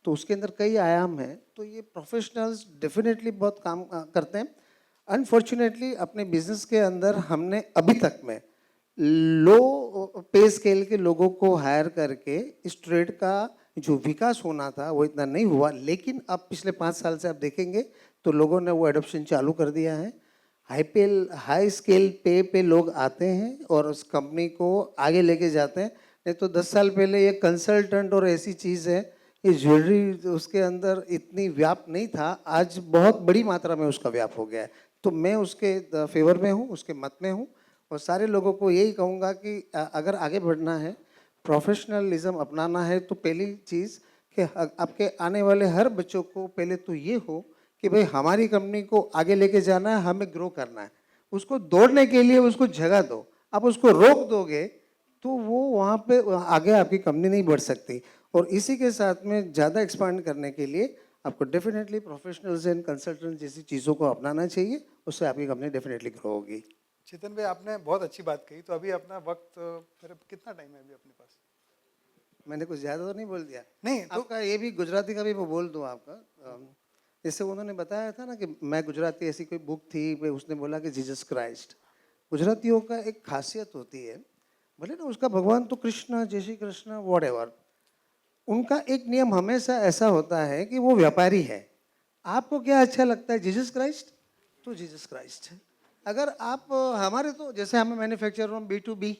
तो उसके अंदर कई आयाम हैं। तो ये प्रोफेशनल्स डेफिनेटली बहुत काम करते हैं। अनफॉर्चुनेटली अपने बिजनेस के अंदर हमने अभी तक में लो पे स्केल के लोगों को हायर करके इस ट्रेड का जो विकास होना था वो इतना नहीं हुआ। लेकिन अब पिछले 5 साल से आप देखेंगे तो लोगों ने वो एडॉप्शन चालू कर दिया है। हाई स्केल पे लोग आते हैं और उस कंपनी को आगे लेके जाते हैं। नहीं तो 10 साल पहले ये कंसल्टेंट और ऐसी चीज़ है, ये ज्वेलरी उसके अंदर इतनी व्याप नहीं था, आज बहुत बड़ी मात्रा में उसका व्याप हो गया है। तो मैं उसके फेवर में हूँ, उसके मत में हूँ और सारे लोगों को यही कहूँगा कि अगर आगे बढ़ना है, प्रोफेशनलिज्म अपनाना है, तो पहली चीज़ कि आपके आने वाले हर बच्चों को पहले तो ये हो कि भाई हमारी कंपनी को आगे लेके जाना है, हमें ग्रो करना है। उसको दौड़ने के लिए उसको जगह दो। आप उसको रोक दोगे तो वो वहाँ पे आगे आपकी कंपनी नहीं बढ़ सकती। और इसी के साथ में ज़्यादा एक्सपांड करने के लिए आपको डेफिनेटली प्रोफेशनल्स एंड कंसल्टेंट जैसी चीज़ों को अपनाना चाहिए, उससे आपकी कंपनी डेफिनेटली ग्रो होगी। चेतन भाई, आपने बहुत अच्छी बात कही। तो अभी अपना वक्त, फिर कितना टाइम है अभी अपने पास? मैंने कुछ ज़्यादा तो नहीं बोल दिया? नहीं तो आपका ये भी गुजराती का भी मैं बोल दूँ आपका। जैसे उन्होंने बताया था ना कि मैं गुजराती, ऐसी कोई बुक थी, उसने बोला कि जीसस क्राइस्ट। गुजरातियों का एक खासियत होती है, भले ना उसका भगवान तो कृष्ण, जय श्री कृष्ण, वॉटएवर, उनका एक नियम हमेशा ऐसा होता है कि वो व्यापारी है। आपको क्या अच्छा लगता है, जीसस क्राइस्ट तो जीसस क्राइस्ट है। अगर आप हमारे तो जैसे हमें मैन्युफैक्चरर हम B2B,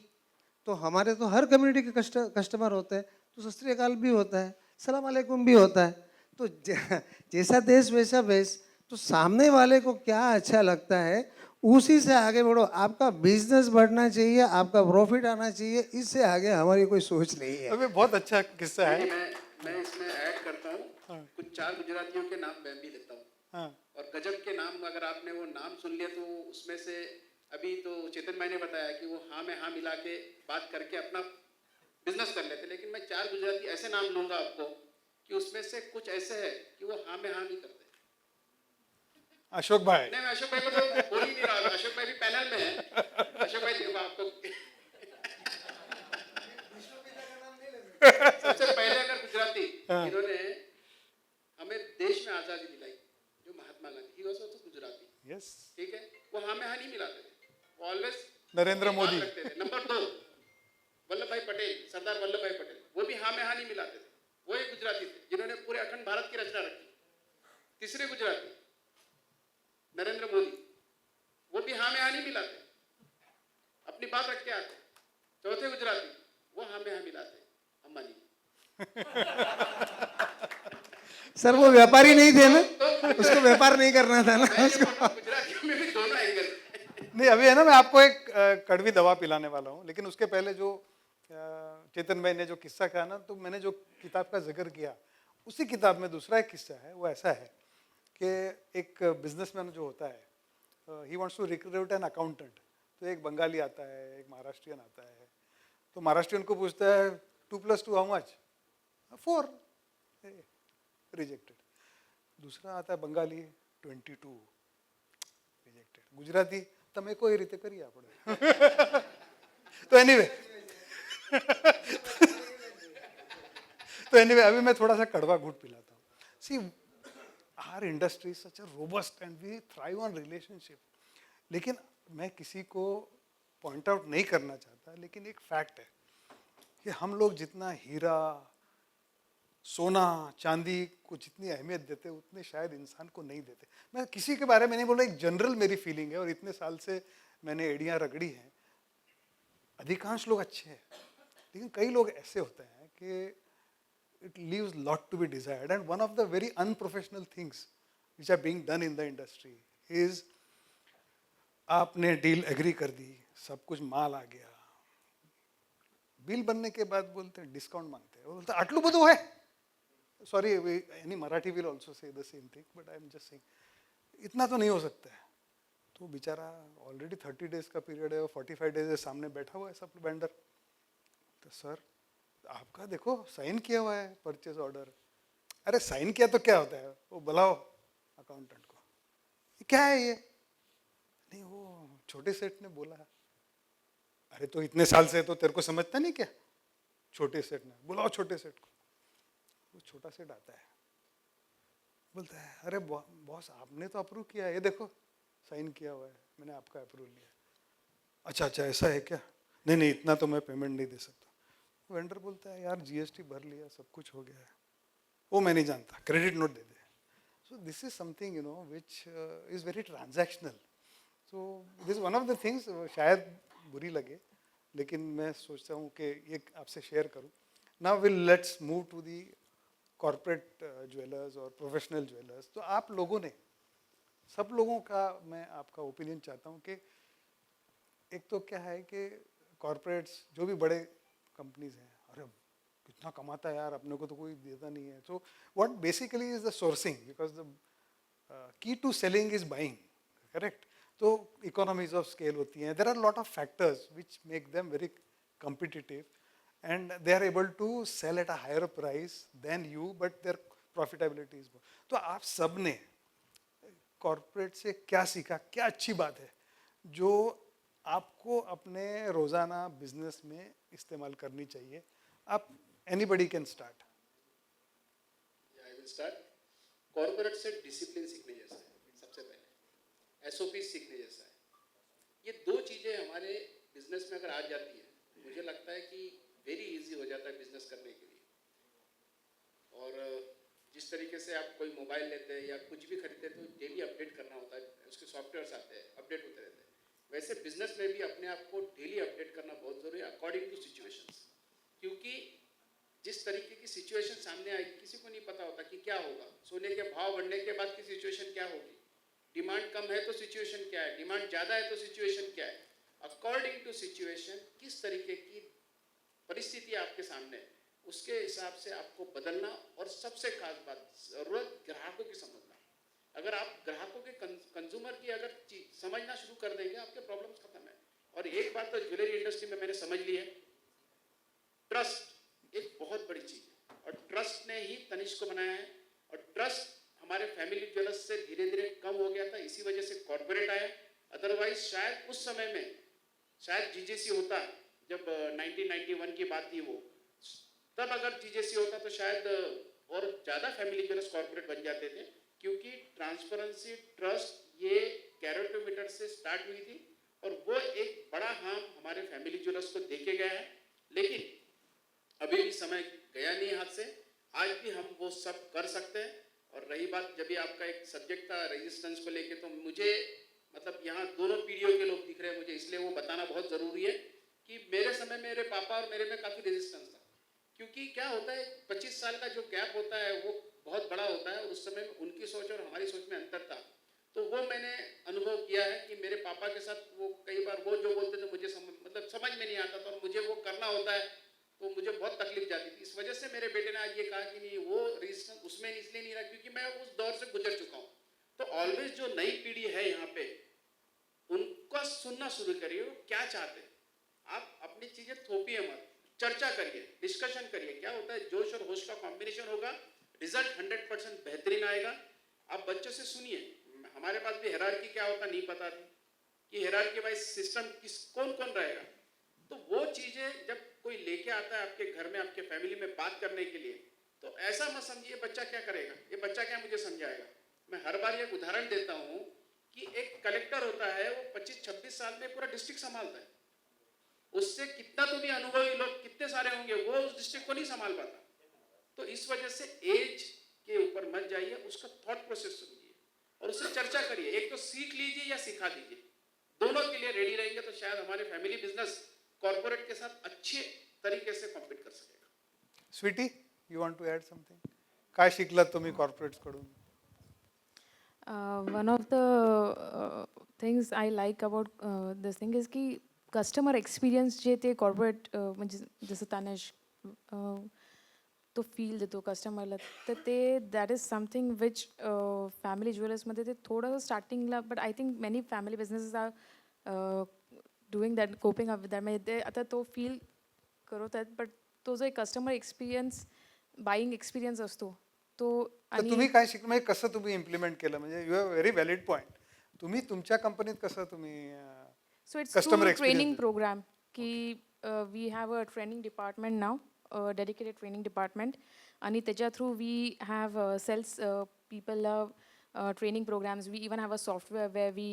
तो हमारे तो हर कम्युनिटी के कस्टमर होते हैं, तो सत श्री अकाल भी होता है, सलाम अलैकुम भी होता है। तो जैसा देश वैसा वेश। तो सामने वाले को क्या अच्छा लगता है उसी से आगे बढ़ो। आपका बिजनेस बढ़ना चाहिए, आपका प्रॉफिट आना चाहिए, इससे आगे हमारी कोई सोच नहीं है। अभी बहुत अच्छा किस्सा है। मैं इसमें ऐड करता हूँ, कुछ 4 गुजरातियों के नाम मैं भी लेता हूँ। हाँ। और गजब के नाम, अगर आपने वो नाम सुन लिया तो उसमें से अभी तो चेतन भाई ने बताया कि वो हाँ में हाँ मिला के बात करके अपना बिजनेस कर लेते, लेकिन मैं 4 गुजराती ऐसे नाम लूँगा आपको कि उसमें से कुछ ऐसे है कि वो हाँ में हाँ नहीं करते। अशोक भाई, नहीं, मैं अशोक भाई को तो बोल ही नहीं रहा था, अशोक भाई भी पैनल में है। अशोक भाई देखो आपको सबसे पहले अगर गुजराती इन्होंने हमें देश में आजादी दिलाई, जो Mahatma Gandhi, he was also Gujarati, yes, ठीक है, वो हाँ में हाँ नहीं मिलाते थे, वो ऑलवेज नरेंद्र मोदी, नंबर 2 वल्लभ भाई पटेल, सरदार वल्लभ भाई पटेल, वो भी हाँ में हाँ नहीं मिलाते थे, वो एक गुजराती थे जिन्होंने पूरे अखंड भारत की रचना रखी। तीसरे गुजराती नरेंद्र मोदी, वो भी हाँ में हाँ नहीं मिलाते, अपनी बात रख के आते। चौथे गुजराती, वो हाँ में हाँ मिलाते, अंबानी। सर वो व्यापारी नहीं थे ना, उसको व्यापार नहीं करना था ना उसको। गुजराती में भी दोनों एंगल। नहीं अभी है ना, मैं आपको एक कड़वी दवा पिलाने वाला हूँ, लेकिन उसके पहले जो चेतन भाई ने जो किस्सा कहा ना, तो मैंने जो किताब का जिक्र किया, उसी किताब में दूसरा एक किस्सा है। वो ऐसा है कि एक बिजनेसमैन जो होता है, he wants to recruit an accountant. तो एक बंगाली आता है, एक महाराष्ट्रियन आता है। तो महाराष्ट्रियन को पूछता है 2 + 2 हाउ मच, 4, रिजेक्टेड। दूसरा आता है बंगाली, 22, रिजेक्टेड। गुजराती तमे कोई रीते करिए આપણે। तो एनीवे अभी मैं थोड़ा सा कड़वा घूंट पिलाता हूँ। See our industry such a robust and we thrive on relationship. लेकिन मैं किसी को पॉइंट आउट नहीं करना चाहता, लेकिन एक फैक्ट है कि हम लोग जितना हीरा, सोना, चांदी को जितनी अहमियत देते उतने शायद इंसान को नहीं देते। मैं किसी के बारे में नहीं बोल रहा, एक जनरल मेरी फीलिंग है, और इतने साल से मैंने एड़ियाँ रगड़ी हैं। अधिकांश लोग अच्छे हैं, लेकिन कई लोग ऐसे होते हैं कि it leaves lot to be desired, and one of the very unprofessional things which are being done in the industry is आपने डील एग्री कर दी, सब कुछ माल आ गया, बिल बनने के बाद बोलते हैं डिस्काउंट मांगते हैं, बोलते हैं आटलू બધું है। Sorry, any Marathi will also say the same thing, but I am just saying इतना तो नहीं हो सकता है। तो बेचारा ऑलरेडी 30 डेज का पीरियड है और 45 डेज सामने बैठा हुआ है सब वेंडर। तो सर आपका देखो साइन किया हुआ है परचेज ऑर्डर। अरे साइन किया तो क्या होता है, वो बुलाओ अकाउंटेंट को, क्या है ये? नहीं वो छोटे सेठ ने बोला। अरे तो इतने साल से तो तेरे को समझता नहीं क्या? छोटे सेठ ने बुलाओ छोटे सेठ को। वो छोटा सेठ आता है, बोलता है अरे बॉस आपने तो अप्रूव किया है, ये देखो साइन किया हुआ है, मैंने आपका अप्रूव लिया। अच्छा अच्छा ऐसा है क्या? नहीं नहीं इतना तो मैं पेमेंट नहीं दे सकता। वेंडर बोलता है यार जीएसटी भर लिया, सब कुछ हो गया है, वो मैं नहीं जानता, credit note they they. So this is something you know which is very transactional. So this one of the things, शायद बुरी लगे लेकिन मैं सोचता हूँ कि ये आपसे शेयर करूँ। Now will let's move to the corporate jewellers और प्रोफेशनल ज्वेलर्स। तो आप लोगों ने, सब लोगों का मैं आपका ओपिनियन चाहता हूँ कि एक तो क्या है कि कॉर्पोरेट्स जो भी बड़े कंपनीज हैं, अरे कितना कमाता है यार, अपने को तो कोई देता नहीं है। So what basically is the sourcing, because the key to selling is buying, correct? तो इकोनॉमीज ऑफ स्केल होती हैं, there are lot of factors which make them very competitive and they are able to sell at a higher price than you, but their profitability is more. तो आप सब ने corporate से क्या सीखा, क्या अच्छी बात है जो आपको अपने रोजाना बिजनेस में इस्तेमाल करनी चाहिए? आप anybody can start. I will start. Corporate से डिसिप्लिन सीखने जैसा है, सबसे पहले एसओपी सीखने जैसा है। ये दो चीजें हमारे बिजनेस में अगर आ जाती है, मुझे लगता है कि वेरी इजी हो जाता है बिजनेस करने के लिए। और जिस तरीके से आप कोई मोबाइल लेते हैं या कुछ भी खरीदते हैं तो डेली अपडेट करना होता है, उसके सॉफ्टवेयर्स आते हैं, अपडेट होते रहते हैं। वैसे बिजनेस में भी अपने आप को डेली अपडेट करना बहुत जरूरी है अकॉर्डिंग टू सिचुएशंस, क्योंकि जिस तरीके की सिचुएशन सामने आएगी किसी को नहीं पता होता कि क्या होगा। सोने के भाव बढ़ने के बाद की सिचुएशन क्या होगी, डिमांड कम है तो सिचुएशन क्या है, डिमांड ज़्यादा है तो सिचुएशन क्या है। अकॉर्डिंग टू सिचुएशन किस तरीके की परिस्थिति आपके सामने, उसके हिसाब से आपको बदलना। और सबसे खास बात, जरूरत ग्राहकों की समझना। अगर आप ग्राहकों के कंज्यूमर की अगर समझना शुरू कर देंगे, आपके प्रॉब्लम्स खत्म है। और एक बात तो ज्वेलरी इंडस्ट्री में मैंने समझ ली है, ट्रस्ट एक बहुत बड़ी चीज है, और ट्रस्ट ने ही तनिष्क को बनाया है। और ट्रस्ट हमारे फैमिली ज्वेलर्स से धीरे धीरे कम हो गया था, इसी वजह से कॉर्पोरेट आया। अदरवाइज शायद उस समय में शायद जीजेसी होता, जब 1991 की बात थी वो, तब अगर जीजेसी होता तो शायद और ज़्यादा फैमिली ज्वेलर्स कॉर्पोरेट बन जाते थे, क्योंकि ट्रांसपेरेंसी, ट्रस्ट ये कैरेटोमीटर से स्टार्ट हुई थी और वो एक बड़ा हार्म हमारे फैमिली ज्वेलर्स को देके गया है। लेकिन अभी भी समय गया नहीं हाथ से, आज भी हम वो सब कर सकते हैं। और रही बात, जब भी आपका एक सब्जेक्ट था रेजिस्टेंस को लेके, तो मुझे मतलब यहाँ दोनों पीढ़ियों के लोग दिख रहे हैं मुझे, इसलिए वो बताना बहुत ज़रूरी है कि मेरे समय मेरे पापा और मेरे में काफ़ी रेजिस्टेंस था। क्योंकि क्या होता है, 25 साल का जो गैप होता है वो बहुत बड़ा होता है, और उस समय में उनकी सोच और हमारी सोच में अंतर था। तो वो मैंने अनुभव किया है कि मेरे पापा के साथ वो कई बार वो जो बोलते थे मुझे मतलब समझ में नहीं आता था, और मुझे वो करना होता है तो मुझे बहुत तकलीफ जाती थी। इस वजह से मेरे बेटे ने आज ये कहा कि नहीं, वो रेजिस्टेंस उसमें इसलिए नहीं रहा क्योंकि मैं उस दौर से गुजर चुका हूँ। तो ऑलवेज जो नई पीढ़ी है यहाँ पे, उनका सुनना शुरू करिए, वो क्या चाहते हैं। आप अपनी चीजें थोपिए मत, चर्चा करिए, डिस्कशन करिए। क्या होता है, जोश और होश का कॉम्बिनेशन होगा, रिजल्ट 100% बेहतरीन आएगा। आप बच्चों से सुनिए। हमारे पास भी हायरार्की क्या होता नहीं पता थी कि हायरार्की वाइज सिस्टम कौन कौन रहेगा। तो वो चीजें जब कोई लेके आता है आपके घर में, आपके फैमिली में बात करने के लिए, तो ऐसा मत समझिए बच्चा क्या करेगा, ये बच्चा क्या मुझे समझाएगा। मैं हर बार एक उदाहरण देता हूँ कि एक कलेक्टर होता है, वो 25-26 साल में पूरा डिस्ट्रिक्ट संभालता है। उससे कितना तो भी अनुभवी लोग कितने सारे होंगे, वो उस डिस्ट्रिक्ट को नहीं संभाल पाता। तो इस वजह से एज के ऊपर मत जाइए, उसका थॉट प्रोसेस सुनिए और उससे चर्चा करिए। एक तो सीख लीजिए या सिखा दीजिए, दोनों के लिए रेडी रहेंगे तो शायद हमारे फैमिली बिजनेस कॉर्पोरेट के साथ अच्छे तरीके से कॉम्पीट कर सकेगा। Sweety, you want to add something? काय शिकलात तुम्ही कॉर्पोरेट्स कडून? One of the things I like about this thing is की कस्टमर एक्सपिरियन्स जे ते कॉर्पोरेट म्हणजे जसं तानेश तो फील देतो कस्टमरला, तर ते that is something which family ज्वेलर्समध्ये ते थोडंसं स्टार्टिंगला, but I think many family businesses are doing that, coping up with that, म्हणजे ते आता तो फील करत आहेत. बट तो जो एक कस्टमर एक्सपिरियन्स, बाईंग एक्सपिरियन्स असतो तो, तर तुम्ही काय शिकलं, म्हणजे कसं तुम्ही इम्प्लिमेंट केलं? म्हणजे you have very valid point. तुम्ही तुमच्या कंपनीत कसं तुम्ही So it's customer through experience training did? program. We have a training department now, a dedicated training department. And teja through we have sales people training programs. We even have a software where we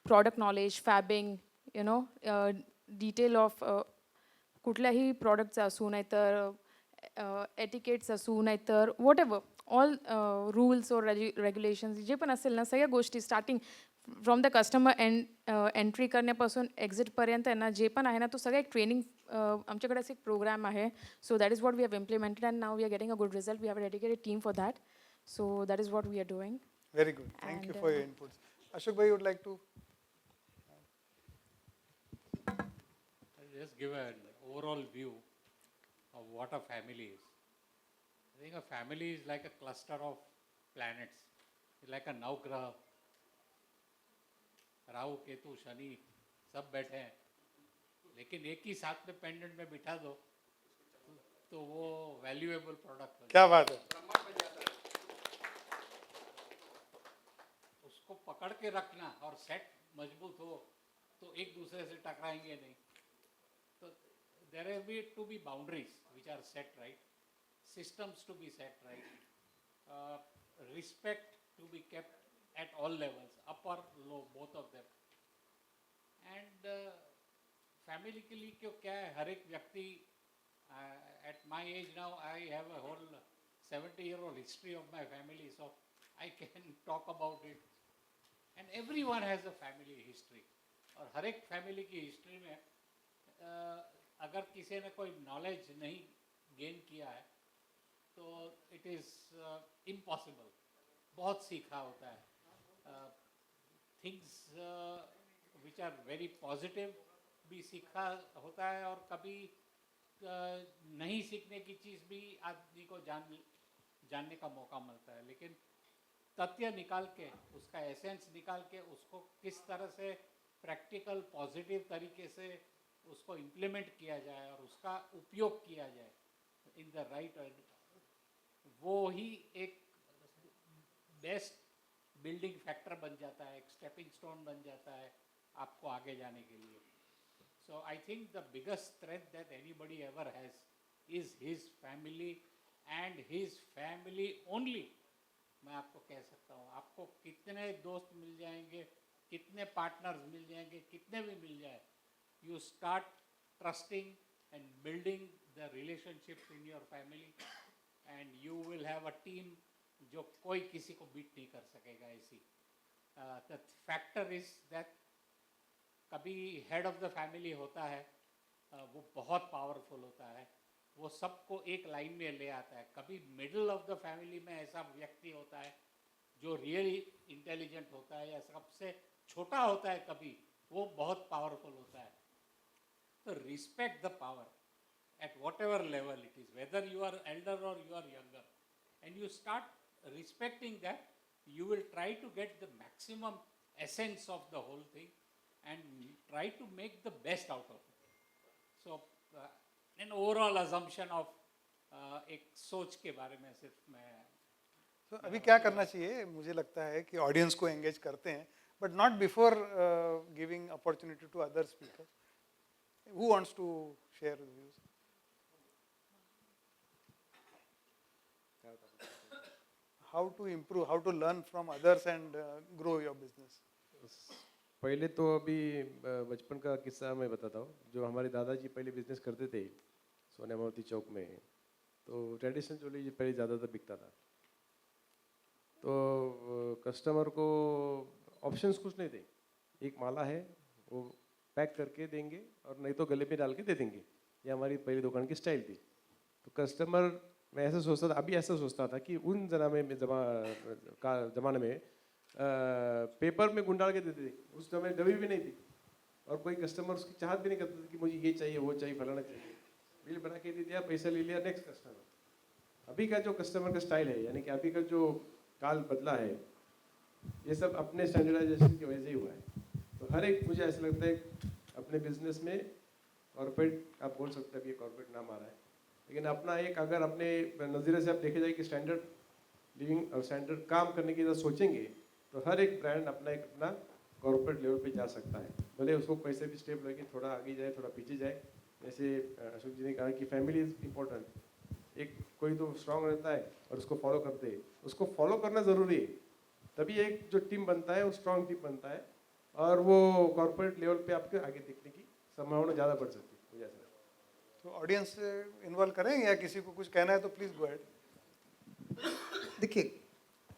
product knowledge, fabbing, you know, detail of कुठल्याही प्रोडक्टचा असू, नाहीतर etiquettes असू, नाहीतर what ever, all rules और regulations जे पण असेल ना, सगळ्या गोष्टी starting from the customer entry करण्यापासून एक्झिटपर्यंत आहे ना, जे पण आहे ना, तो सगळं एक ट्रेनिंग आमच्याकडे असं एक प्रोग्राम आहे. So that is what we have implemented and now we are getting a good result. We have a dedicated team for that. So that is what we are doing. Very good. Thank you for your input. Ashok bhai, would like to just give an overall view of what a family is. I think a family is like a cluster of planets. It's like a navgraha. Rahu, Ketu, Shani सब बैठे हैं, लेकिन एक ही साथ में pendant में बिठा दो तो वो वैल्यूएबल प्रोडक्ट हो जाए. क्या बात है. उसको पकड़ के रखना और सेट मजबूत हो तो एक दूसरे से टकराएंगे नहीं. तो there have to be boundaries which are set right, systems to be set right, respect to be kept at all levels, upper, low, both of them. And family के लिए क्यों क्या है, हर एक व्यक्ति, at my age now I have a whole 70-year-old history of my family, so I can talk about it. And everyone has a family history. और हर एक family की हिस्ट्री में अगर किसी ने कोई नॉलेज नहीं गेन किया है तो इट इज़ इम्पॉसिबल. बहुत सीखा होता है. Things which are very positive भी सीखा होता है, और कभी नहीं सीखने की चीज़ भी आदमी को जानने का मौका मिलता है. लेकिन तथ्य निकाल के, उसका एसेंस निकाल के, उसको किस तरह से प्रैक्टिकल पॉजिटिव तरीके से उसको इम्प्लीमेंट किया जाए और उसका उपयोग किया जाए इन द राइट, वो ही एक बेस्ट बिल्डिंग फैक्टर बन जाता है, एक स्टेपिंग स्टोन बन जाता है आपको आगे जाने के लिए. So I think the biggest strength that anybody ever has is his family and his family only. मैं आपको कह सकता हूँ, आपको कितने दोस्त मिल जाएंगे, कितने पार्टनर्स मिल जाएंगे, कितने भी मिल जाए, you start trusting and building the relationships in your family and you will have a team जो कोई किसी को बीट नहीं कर सकेगा ऐसी. The factor is that कभी हेड ऑफ द फैमिली होता है, वो बहुत पावरफुल होता है, वो सबको एक लाइन में ले आता है. कभी मिडिल ऑफ द फैमिली में ऐसा व्यक्ति होता है जो रियली इंटेलिजेंट होता है, या सबसे छोटा होता है कभी, वो बहुत पावरफुल होता है. तो respect the power at whatever level it is, whether you are elder और you are younger, and you start respecting that, you will try to get the maximum essence of the whole thing and try to make the best out of it. So an overall assumption of एक सोच के बारे में सिर्फ मैं. तो अभी क्या करना चाहिए, मुझे लगता है कि ऑडियंस को एंगेज करते हैं, but not before giving opportunity to other speakers. Who wants to share views? How to improve, how to learn from others and grow your business? पहले तो अभी बचपन का किस्सा मैं बताता हूँ. जो हमारे दादाजी पहले बिजनेस करते थे सोनियामती चौक में, तो ट्रेडिशनल ज्वेलरी पहले ज़्यादातर बिकता था. तो कस्टमर को ऑप्शंस कुछ नहीं थे, एक माला है वो पैक करके देंगे और नहीं तो गले में डाल के दे देंगे. ये हमारी पहली दुकान की स्टाइल थी. तो कस्टमर, मैं ऐसा सोचता था, अभी ऐसा सोचता था कि उन ज़माने में पेपर में गुंडाल के देते थे. उस समय डब्बी भी नहीं थी और कोई कस्टमर उसकी चाहत भी नहीं करता था कि मुझे ये चाहिए वो चाहिए फलाना चाहिए. बिल बना के दे दिया, पैसा ले लिया, नेक्स्ट कस्टमर. अभी का जो कस्टमर का स्टाइल है, यानी कि अभी का जो काल बदला है, ये सब अपने स्टैंडर्डाइजेशन की वजह से ही हुआ है. तो हर एक, मुझे ऐसा लगता है अपने बिजनेस में कॉर्पोरेट, आप बोल सकते हैं कि कॉर्पोरेट नाम आ रहा है, लेकिन अपना एक, अगर अपने नज़रिए से आप देखे जाए कि स्टैंडर्ड लिविंग और स्टैंडर्ड काम करने की तरह सोचेंगे, तो हर एक ब्रांड अपना कॉर्पोरेट लेवल पे जा सकता है. भले उसको कैसे भी स्टेप लगे, थोड़ा आगे जाए थोड़ा पीछे जाए. जैसे अशोक जी ने कहा कि फैमिली इज़ इम्पोर्टेंट. एक कोई तो स्ट्रांग रहता है और उसको फॉलो करते हैं, उसको फॉलो करना ज़रूरी है, तभी एक जो टीम बनता है वो स्ट्रांग टीम बनता है और वो कॉर्पोरेट लेवल पे आपके आगे दिखने की संभावना ज़्यादा बढ़ सकती है. मुझे ऐसा लगता है. तो ऑडियंस इन्वॉल्व करें या किसी को कुछ कहना है तो प्लीज गो अहेड. देखिए,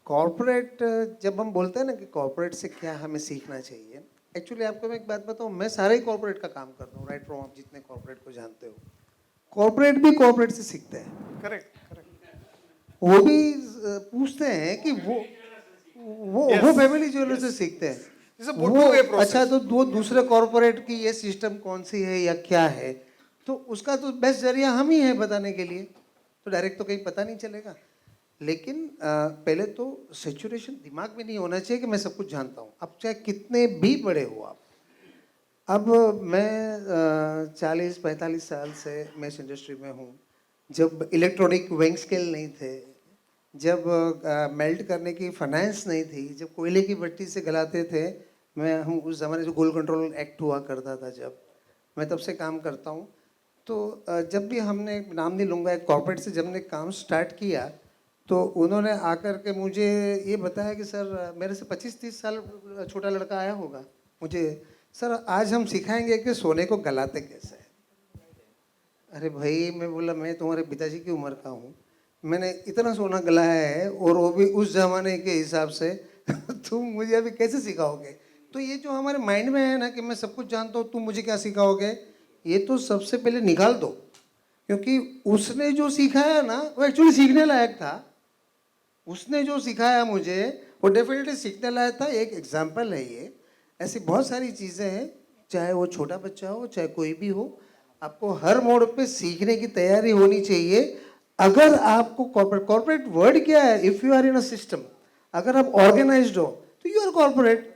कॉर्पोरेट, जब हम बोलते हैं ना कि कॉर्पोरेट से क्या हमें सीखना चाहिए, एक्चुअली आपको मैं एक बात बताऊं, मैं सारे ही कॉर्पोरेट का काम करता हूँ, राइट फ्रॉम, आप जितने कॉर्पोरेट को जानते हो, कॉर्पोरेट भी कॉर्पोरेट से सीखते हैं. करेक्ट. वो भी पूछते हैं कि वो फैमिली ज्वेलर से सीखते हैं. वो अच्छा, तो वो दूसरे कॉर्पोरेट की ये सिस्टम कौन सी है या क्या है, तो उसका तो बेस्ट जरिया हम ही है बताने के लिए. तो डायरेक्ट तो कहीं पता नहीं चलेगा. लेकिन पहले तो सेचुरेशन दिमाग में नहीं होना चाहिए कि मैं सब कुछ जानता हूँ. अब चाहे कितने भी बड़े हो आप. अब मैं 40-45 साल से मैं इस इंडस्ट्री में हूँ. जब इलेक्ट्रॉनिक वेंग स्केल नहीं थे, जब मेल्ट करने की फाइनेंस नहीं थी, जब कोयले की भट्टी से गलाते थे, हम उस ज़माने से गोल्ड कंट्रोल एक्ट हुआ करता था, जब मैं तब से काम करता हूँ. तो जब भी हमने, नाम नहीं लूँगा, एक कॉर्पोरेट से जब हमने काम स्टार्ट किया, तो उन्होंने आकर के मुझे ये बताया कि सर, मेरे से 25-30 साल छोटा लड़का आया होगा मुझे, सर आज हम सिखाएंगे कि सोने को गलाते कैसे. अरे भाई, मैं बोला मैं तुम्हारे पिताजी की उम्र का हूँ, मैंने इतना सोना गलाया है और वो भी उस ज़माने के हिसाब से तुम मुझे अभी कैसे सिखाओगे. तो ये जो हमारे माइंड में है ना कि मैं सब कुछ जानता हूँ, तुम मुझे क्या सिखाओगे, ये तो सबसे पहले निकाल दो. क्योंकि उसने जो सिखाया ना, वो एक्चुअली सीखने लायक था. उसने जो सिखाया मुझे वो डेफिनेटली सीखने लायक था. एक एग्जाम्पल है ये. ऐसी बहुत सारी चीज़ें हैं, चाहे वो छोटा बच्चा हो चाहे कोई भी हो, आपको हर मोड़ पे सीखने की तैयारी होनी चाहिए. अगर आपको कॉर्पोरेट वर्ड क्या है, if you are in a system, अगर आप ऑर्गेनाइज्ड हो तो यू आर कॉर्पोरेट.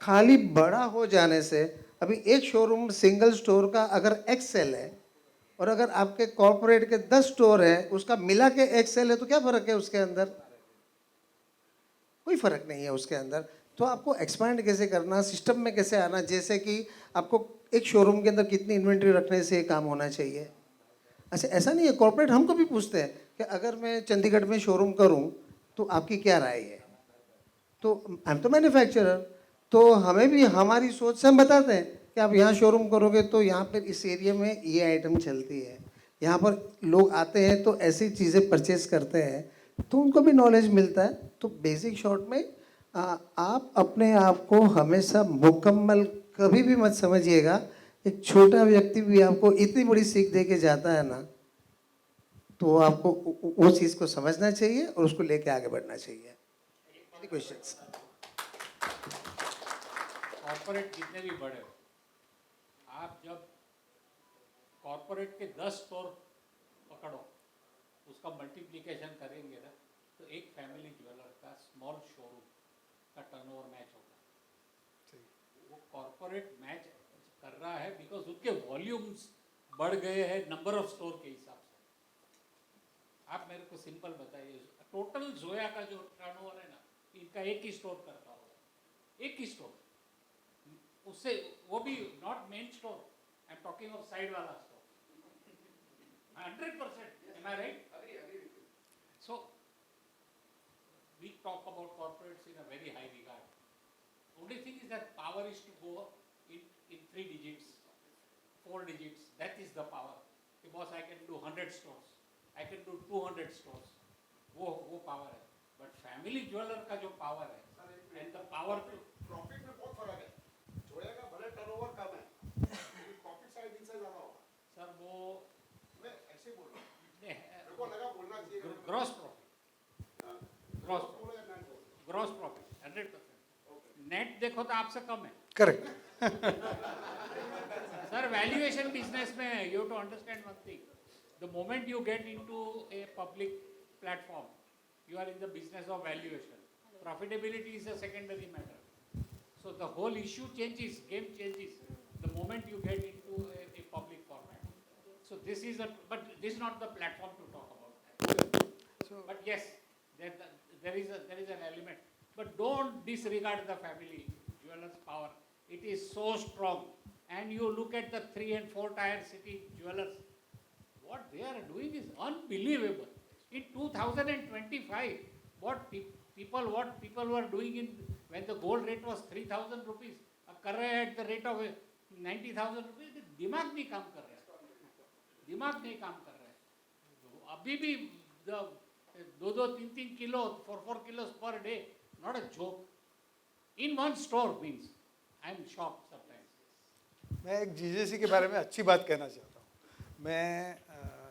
खाली बड़ा हो जाने से, अभी एक शोरूम सिंगल स्टोर का अगर एक्सेल है और अगर आपके कॉर्पोरेट के 10 स्टोर है, उसका मिला के एक्सेल है, तो क्या फ़र्क है उसके अंदर. कोई फ़र्क नहीं है उसके अंदर। तो आपको एक्सपैंड कैसे करना, सिस्टम में कैसे आना, जैसे कि आपको एक शोरूम के अंदर कितनी इन्वेंट्री रखने से काम होना चाहिए। अच्छा, ऐसा नहीं है, कॉर्पोरेट हमको भी पूछते हैं कि अगर मैं चंडीगढ़ में शोरूम करूं तो आपकी क्या राय है। तो आई एम तो मैन्युफैक्चरर, तो हमें भी हमारी सोच से हम बताते हैं कि आप यहाँ शोरूम करोगे तो यहाँ पर इस एरिया में ये आइटम चलती है, यहाँ पर लोग आते हैं तो ऐसी चीज़ें परचेज करते हैं, तो उनको भी नॉलेज मिलता है। तो बेसिक शॉर्ट में आप अपने आप को हमेशा मुकम्मल कभी भी मत समझिएगा। एक छोटा व्यक्ति भी आपको इतनी बड़ी सीख दे के जाता है ना, तो आपको वो चीज़ को समझना चाहिए और उसको लेके आगे बढ़ना चाहिए। Any questions? कॉर्पोरेट जितने भी बड़े हो, आप जब कॉर्पोरेट के 10 स्टोर पकड़ो, उसका मल्टीप्लिकेशन करेंगे ना, तो एक फैमिली ज्वेलर का स्मॉल शोरूम का टर्नओवर मैच होगा। वो कॉर्पोरेट मैच कर रहा है बिकॉज उसके वॉल्यूम्स बढ़ गए हैं नंबर ऑफ स्टोर के हिसाब से। आप मेरे को सिंपल बताइए, टोटल जोया का जो टर्नओवर है ना, इनका एक ही स्टोर करता होगा, एक ही स्टोर, उससे वो भी not main store, I am talking of side वाला store. 100%, am I right? So we talk about corporates in a very high regard. Only thing is that power is to go in 3 digits, 4 digits. That is the power. कि boss, I can do 100 stores, I can do 200 stores. वो power है. But family jeweler का जो power है, and the power to profit में बहुत फर्क है। जोया का भले टर्नओवर कम है, लेकिन प्रॉफिट साइड इनसे ज्यादा होगा। सर वो मैं ऐसे बोल रहा हूँ, मेरे को लगा बोलना चाहिए। Gross profit, gross profit 100%। Net देखो तो आपसे कम है। करेक्ट। सर वैल्यूएशन बिजनेस में you to understand one thing, the moment you get into a public platform, you are in the business of valuation. Profitability is a secondary matter. So the whole issue changes, game changes the moment you get into a public format. So this is but this is not the platform to talk about that. So, but yes, there is an element. But don't disregard the family jewelers' power. It is so strong. And you look at the 3 and 4 tier city jewelers, what they are doing is unbelievable. In 2025, what people were doing when the gold rate was 3,000 rupees, कर रहे हैं at the rate of 90,000 rupees, दिमाग नहीं काम कर रहा है, दिमाग नहीं काम कर रहा है। अभी भी 2-3 kilo, 4 kilos per day, not a joke. In one store means, I am shocked sometimes. मैं एक जीजेसी के बारे में अच्छी बात कहना चाहता हूँ। मैं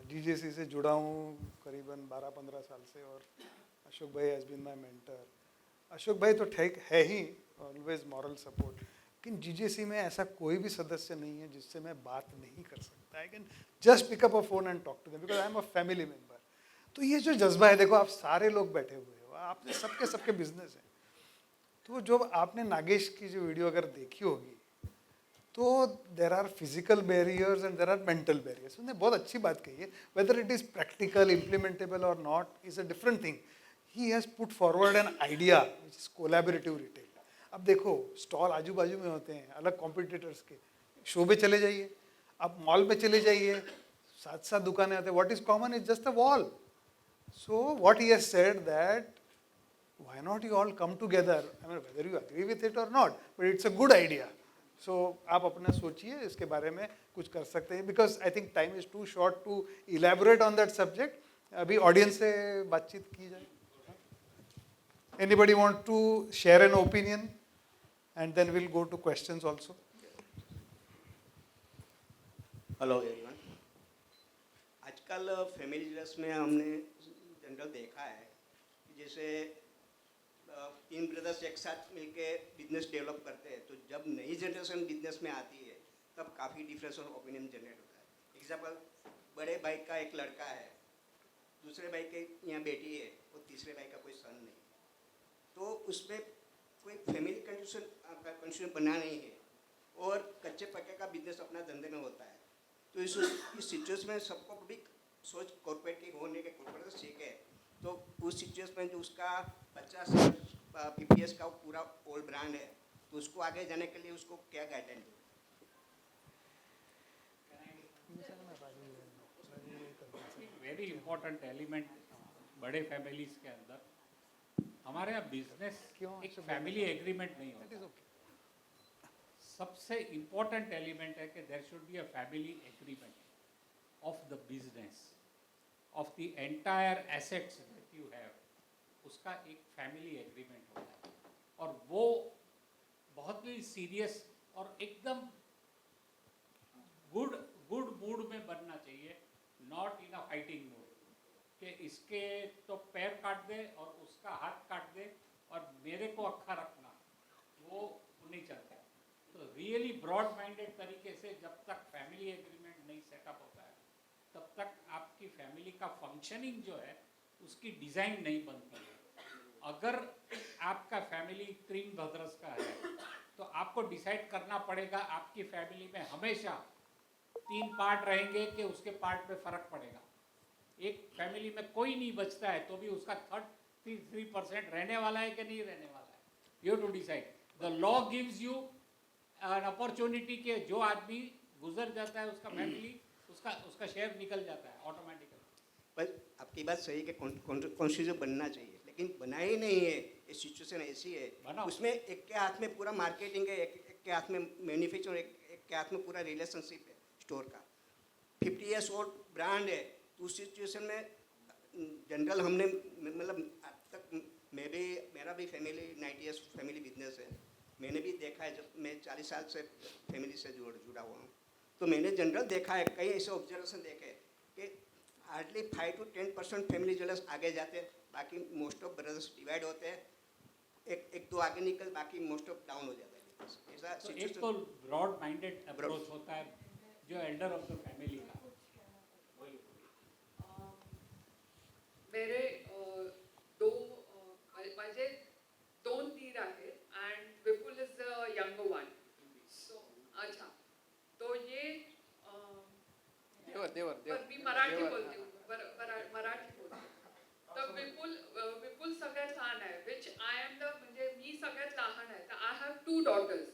जीजेसी से जुड़ा हूँ करीबन 12-15 साल से, और Ashok bhai has been my mentor. Ashok bhai तो ठीक है ही, ऑलवेज मॉरल सपोर्ट, लेकिन जीजेसी में ऐसा कोई भी सदस्य नहीं है जिससे मैं बात नहीं कर सकता। I can just pick up a phone and talk to them because I am a family member. तो ये जो जज्बा है, देखो आप सारे लोग बैठे हुए हो, आपने सबके बिजनेस हैं। तो जो आपने नागेश की जो वीडियो अगर देखी होगी, तो there are physical barriers and there are mental barriers. उन्होंने बहुत अच्छी बात कही है, whether it is practical implementable और not is a different thing. He has put forward an idea which is collaborative retail. अब देखो स्टॉल आजू बाजू में होते हैं अलग कॉम्पिटिटर्स के, शो पे चले जाइए, आप मॉल पे चले जाइए, 7 दुकानें होते हैं, what is common is just a wall. So what he has said that why not you all come together, I mean whether you agree with it or not, but it's a good idea. So आप अपना सोचिए इसके बारे में कुछ कर सकते हैं, because I think time is too short to elaborate on that subject. अभी ऑडियंस से बातचीत की जाए। Anybody want to share an opinion, and then we'll go to questions also. Hello everyone. आजकल फैमिली ज्वेलर्स में हमने जनरल देखा है कि जैसे 3 ब्रदर्स एक साथ मिलके बिजनेस डेवलप करते हैं, तो जब नई जनरेशन बिजनेस में आती है तब काफ़ी डिफरेंस ऑफ ओपिनियन जनरेट होता है। एग्जाम्पल, बड़े भाई का एक लड़का है, दूसरे भाई के यहाँ बेटी है, और तीसरे भाई का कोई सन नहीं, तो उसमें कोई फैमिली कंडीशन बना नहीं है, और कच्चे पक्के का बिजनेस अपना धंधे में होता है। तो इस सिचुएशन में सबको भी सोच कॉर्पोरेट की होने के कॉर्पोरेट सीखे, तो उस सिचुएशन में जो उसका 50 पीपीएस का पूरा ओल्ड ब्रांड है, तो उसको आगे जाने के लिए उसको क्या गाइडेंस? वेरी इंपॉर्टेंट एलिमेंट बड़े फैमिलीज के अंदर, हमारे यहाँ बिजनेस एक फैमिली एग्रीमेंट नहीं होता। सबसे इम्पोर्टेंट एलिमेंट है कि there should be a family agreement of the business, of the entire assets that you have, उसका एक फैमिली एग्रीमेंट होता है, और वो बहुत ही सीरियस और एकदम गुड मूड में बनना चाहिए, not in a fighting mood कि इसके तो पैर काट दे और उसका हाथ काट दे और मेरे को अक्खा रखना, वो नहीं चलता। तो रियली ब्रॉड माइंडेड तरीके से जब तक फैमिली एग्रीमेंट नहीं सेटअप होता है, तब तक आपकी फैमिली का फंक्शनिंग जो है उसकी डिज़ाइन नहीं बनती है। अगर आपका फैमिली तीन ब्रदर्स का है तो आपको डिसाइड करना पड़ेगा आपकी फैमिली में हमेशा 3 पार्ट रहेंगे कि उसके पार्ट में फ़र्क पड़ेगा। एक फैमिली में कोई नहीं बचता है तो भी उसका 33% रहने वाला है कि नहीं रहने वाला है, you to decide. The law gives you an opportunity के जो आदमी गुजर जाता है उसका फैमिली उसका शेयर निकल जाता है ऑटोमेटिकली। पर आपकी बात सही है कि कॉन्स्टिट्यूशन बनना चाहिए, लेकिन बना ही नहीं है। ये सिचुएशन ऐसी है, उसमें एक के हाथ में पूरा मार्केटिंग है, एक के हाथ में मैन्युफैक्चर, एक के हाथ में पूरा रिलेशनशिप है स्टोर का। 50 ईयर्स ओल्ड ब्रांड है, तो उस सिचुएशन में जनरल हमने मतलब अब तक मेरा भी फैमिली 90 ईयर्स फैमिली बिजनेस है, मैंने भी देखा है। जब मैं 40 साल से फैमिली से जुड़ा हुआ हूँ, तो मैंने जनरल देखा है, कई ऐसे ऑब्जर्वेशन देखे कि हार्डली 5 to 10% फैमिली ज्वेलर्स आगे जाते हैं, बाकी मोस्ट ऑफ ब्रदर्स डिवाइड होते हैं, एक दो आगे निकल, बाकी मोस्ट ऑफ डाउन हो जाता है। ऐसा तो एक तो ब्रॉड माइंडेड अप्रोच होता है जो एल्डर ऑफ द फैमिली का। मेरे माझे 2 दीर आहेत and Vipul is the younger one. So अच्छा, तो ये पर मी मराठी बोलते, मराठी बोलते. तर विपुल सगळ्यात लहान आहे, विच आय एम द, म्हणजे मी सगळ्यात लहान आहे. तर आय हॅव 2 daughters.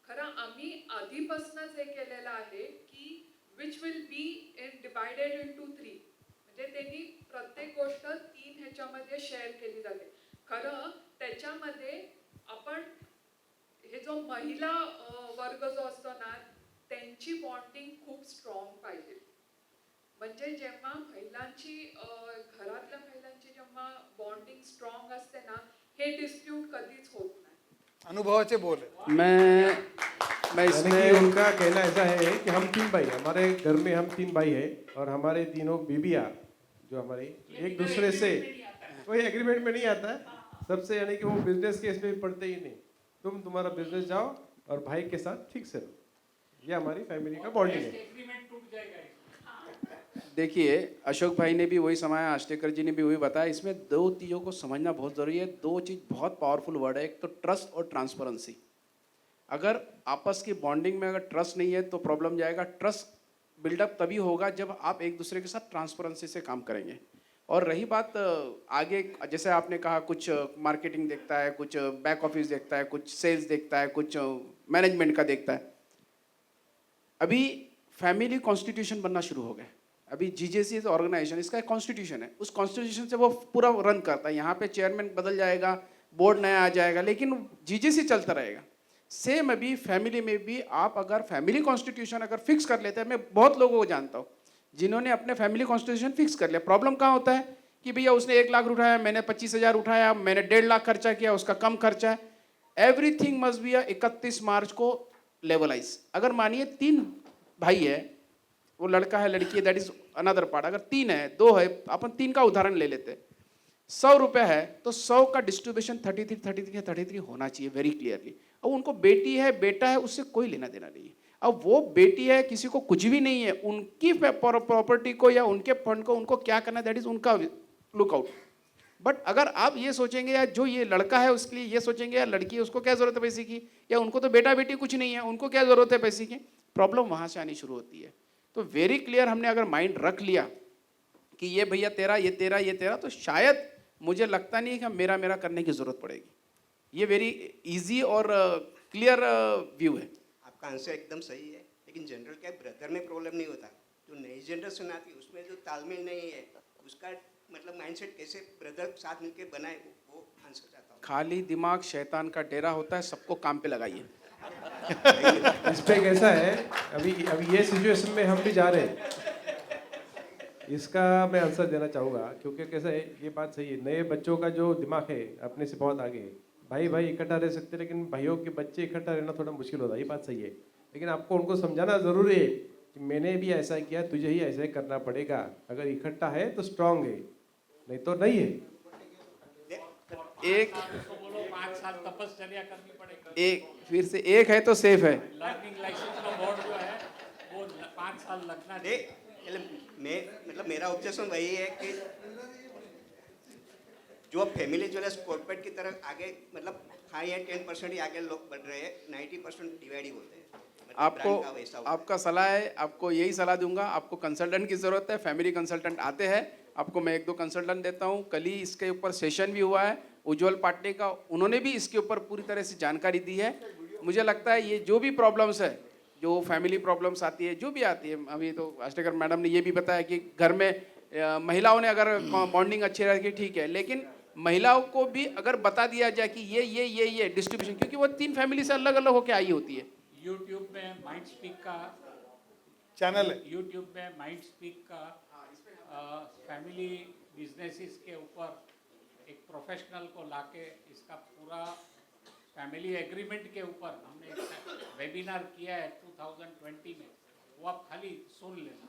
खरं आम्ही आधीपासूनच हे केलेलं आहे की which will be divided into 3, म्हणजे त्यांनी प्रत्येक गोष्ट 3 ह्याच्यामध्ये शेअर केली जाते. खरं त्याच्यामध्ये आपण हे जो महिला वर्ग जो असतो ना, त्यांची बॉन्डिंग खूप स्ट्रॉंग पाहिजे. म्हणजे जेव्हा महिलांची घरातल्या महिलांची जेव्हा बॉन्डिंग स्ट्रॉंग असते ना, हे डिस्प्यूट कधीच होत नाही. अनुभवाचे बोल है। मैं इसमें उनका कहना ऐसा है कि हम 3 भाई, हमारे घर में हम 3 भाई हैं और हमारे तीनों बीबियाँ जो हमारी एक दूसरे से कोई एग्रीमेंट में नहीं आता है सबसे, यानी कि वो बिजनेस के इसमें पढ़ते ही नहीं। तुम्हारा बिजनेस जाओ और भाई के साथ ठीक से रहो, ये हमारी फैमिली का बॉन्डिंग है। देखिए, अशोक भाई ने भी वही समाया, आष्टेकर जी ने भी वही बताया। इसमें 2 चीज़ों को समझना बहुत ज़रूरी है। 2 चीज़ बहुत पावरफुल वर्ड है, एक तो ट्रस्ट और ट्रांसपेरेंसी। अगर आपस की बॉन्डिंग में अगर ट्रस्ट नहीं है तो प्रॉब्लम जाएगा। ट्रस्ट बिल्डअप तभी होगा जब आप एक दूसरे के साथ ट्रांसपेरेंसी से काम करेंगे। और रही बात आगे, जैसे आपने कहा कुछ मार्केटिंग देखता है, कुछ बैक ऑफिस देखता है, कुछ सेल्स देखता है, कुछ मैनेजमेंट का देखता है। अभी फैमिली कॉन्स्टिट्यूशन बनना शुरू हो गया। अभी जीजेसी ऑर्गेनाइजेशन, इसका एक कॉन्स्टिट्यूशन है, उस कॉन्स्टिट्यूशन से वो पूरा रन करता है। यहाँ पे चेयरमैन बदल जाएगा, बोर्ड नया आ जाएगा, लेकिन जीजेसी चलता रहेगा। सेम अभी फैमिली में भी आप अगर फैमिली कॉन्स्टिट्यूशन अगर फिक्स कर लेते हैं, मैं बहुत लोगों को जानता हूँ जिन्होंने अपने फैमिली कॉन्स्टिट्यूशन फिक्स कर लिया। प्रॉब्लम कहाँ होता है कि भैया उसने 1 लाख उठाया, मैंने 25,000 उठाया, मैंने 1.5 लाख खर्चा किया, उसका कम खर्चा है। एवरीथिंग मस्ट बी 31 मार्च को लेवलाइज। अगर मानिए 3 भाई है, वो लड़का है लड़की है, दैट इज अनदर पार्ट। अगर 3 है, 2 है, अपन 3 का उदाहरण ले लेते हैं। 100 रुपये है तो 100 का डिस्ट्रीब्यूशन 33 होना चाहिए वेरी क्लियरली। अब उनको बेटी है बेटा है उससे कोई लेना देना नहीं है। अब वो बेटी है, किसी को कुछ भी नहीं है, उनकी प्रॉपर्टी को या उनके फंड को उनको क्या करना, दैट इज उनका लुकआउट। बट अगर आप ये सोचेंगे या जो ये लड़का है उसके लिए ये सोचेंगे या लड़की है उसको क्या जरूरत है पैसे की, या उनको तो बेटा बेटी कुछ नहीं है उनको क्या जरूरत है पैसे की, प्रॉब्लम वहां से आनी शुरू होती है। तो वेरी क्लियर हमने अगर माइंड रख लिया कि ये भैया तेरा, ये तेरा, ये तेरा, तो शायद मुझे लगता नहीं कि मेरा करने की जरूरत पड़ेगी। ये वेरी इजी और क्लियर व्यू है. आपका आंसर एकदम सही है, लेकिन जनरल क्या ब्रदर में प्रॉब्लम नहीं होता, जो नई जनरेशन आती है उसमें जो तालमेल नहीं है, उसका मतलब माइंडसेट कैसे ब्रदर साथ मिलके बनाए, वो आंसर चाहता हूँ. खाली दिमाग शैतान का डेरा होता है, सबको काम पे लगाइए. इस पे कैसा है, अभी ये सिचुएशन में हम भी जा रहे हैं, इसका मैं आंसर देना चाहूँगा, क्योंकि कैसा है, ये बात सही है, नए बच्चों का जो दिमाग है अपने से बहुत आगे है. भाई भाई इकट्ठा रह सकते हैं, लेकिन भाइयों के बच्चे इकट्ठा रहना थोड़ा मुश्किल होता है, ये बात सही है. लेकिन आपको उनको समझाना ज़रूरी है कि मैंने भी ऐसा किया, तुझे ही ऐसा ही करना पड़ेगा. अगर इकट्ठा है तो स्ट्रांग है, नहीं तो नहीं है. एक बोलो 5 साल तपस्या करनी पड़ेगी. एक फिर से एक है तो सेफ है. लर्निंग लाइसेंस का बोर्ड जो है वो 5 साल लगना चाहिए. मैं मतलब मेरा ऑब्जेक्शन वही है कि जो फैमिली ज्वेलर्स कॉर्पोरेट की तरफ आगे मतलब हाई एंड 10% ही आगे लोग बढ़ रहे हैं, 90% डिवाइड ही होते हैं. मतलब आपको brand का वैसा होता है. आपका सलाह है, आपको यही सलाह दूंगा. आपको कंसल्टेंट की ज़रूरत है, फैमिली कंसल्टेंट आते हैं, आपको मैं 1-2 कंसल्टेंट देता हूँ. कल ही इसके ऊपर सेशन भी हुआ है उज्ज्वल पाटने का, उन्होंने भी इसके ऊपर पूरी तरह से जानकारी दी है. मुझे लगता है ये जो भी प्रॉब्लम्स है, जो फैमिली प्रॉब्लम्स आती है, जो भी आती है, अभी तो आष्टेकर मैडम ने ये भी बताया कि घर में महिलाओं ने अगर बॉन्डिंग अच्छी रहेगी ठीक है, लेकिन महिलाओं को भी अगर बता दिया जाए कि ये डिस्ट्रीब्यूशन, क्योंकि वो 3 फैमिली से अलग अलग होकर आई होती है. यूट्यूब में माइंड स्पीक का चैनल है. यूट्यूब में माइंड स्पीक का फैमिली बिजनेसेस के ऊपर एक प्रोफेशनल को लाके इसका पूरा फैमिली एग्रीमेंट के ऊपर हमने एक वेबिनार किया है 2020 में. वो आप खाली सुन लेना,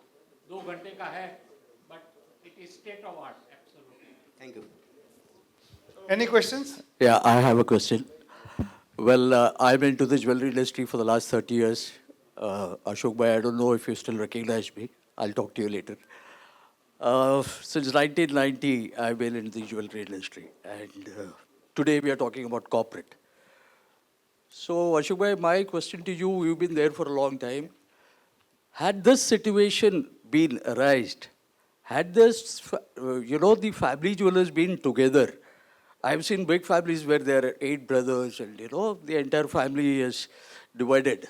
2 घंटे का है, but it is state of art. Absolutely. Thank you. Any questions? Yeah, I have a question. Well, I'm into the jewelry industry for the last 30 years. Ashok bhai, I don't know if you still recognize me. I'll talk to you later. Since 1990, I've been in the jewelry industry. And today we are talking about corporate. So, Ashok bhai, my question to you, you've been there for a long time. Had this situation been arised, had this, the family jewelers been together, I've seen big families where there are 8 brothers and, the entire family is divided.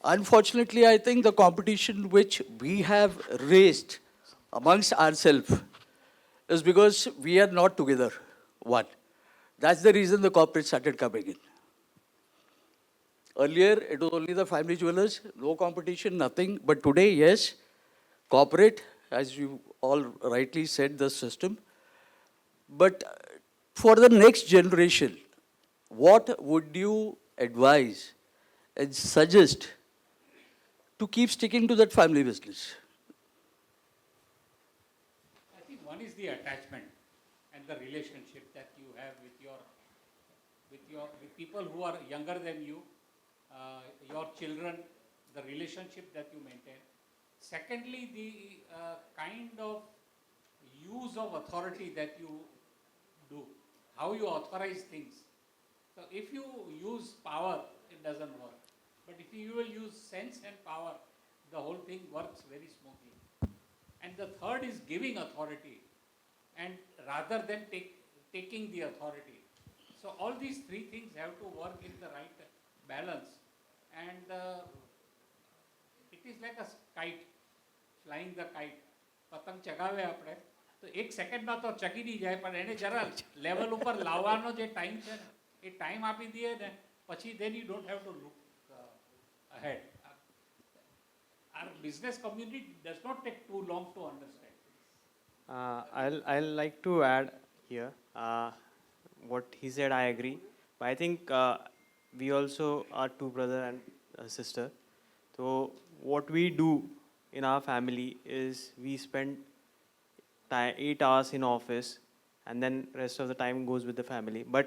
Unfortunately, I think the competition which we have raised amongst ourselves is because we are not together, one. That's the reason the corporates started coming in. Earlier, it was only the family jewelers, no competition, nothing. But today, yes, corporate, as you all rightly said, the system. But for the next generation, what would you advise and suggest to keep sticking to that family business? I think one is the attachment and the relationship that you have with people who are younger than you, your children, the relationship that you maintain. Secondly, the kind of use of authority that you do, how you authorize things. So if you use power, it doesn't work. But if you will use sense and power, the whole thing works very smoothly. And the third is giving authority, and rather than taking the authority. So all these 3 things have to work in the right balance. And it is like a kite, flying the kite. પતંગ ચગાવે આપણે તો 1 સેકન્ડમાં તો ચગી નહીં જાય, પણ એને જરા લેવલ ઉપર લાવવાનો જે ટાઈમ છે ને, એ ટાઈમ આપી દઈએ ને, પછી then you don't have to look ahead. Our business community does not take too long to understand. I'll like to add here. What he said, I agree. But I think we also are 2 brother and sister. So what we do in our family is we spend 8 hours in office, and then rest of the time goes with the family. But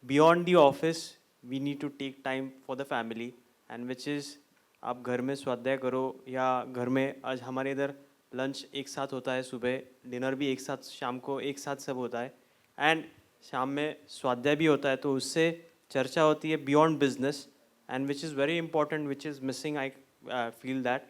beyond the office, we need to take time for the family, and which is आप घर में स्वाध्याय करो या घर में आज हमारे इधर लंच एक साथ होता है, सुबह डिनर भी एक साथ, शाम को एक साथ सब होता है, एंड शाम में स्वाध्याय भी होता है. तो उससे चर्चा होती है beyond business, and which is very important, which is missing. I feel that.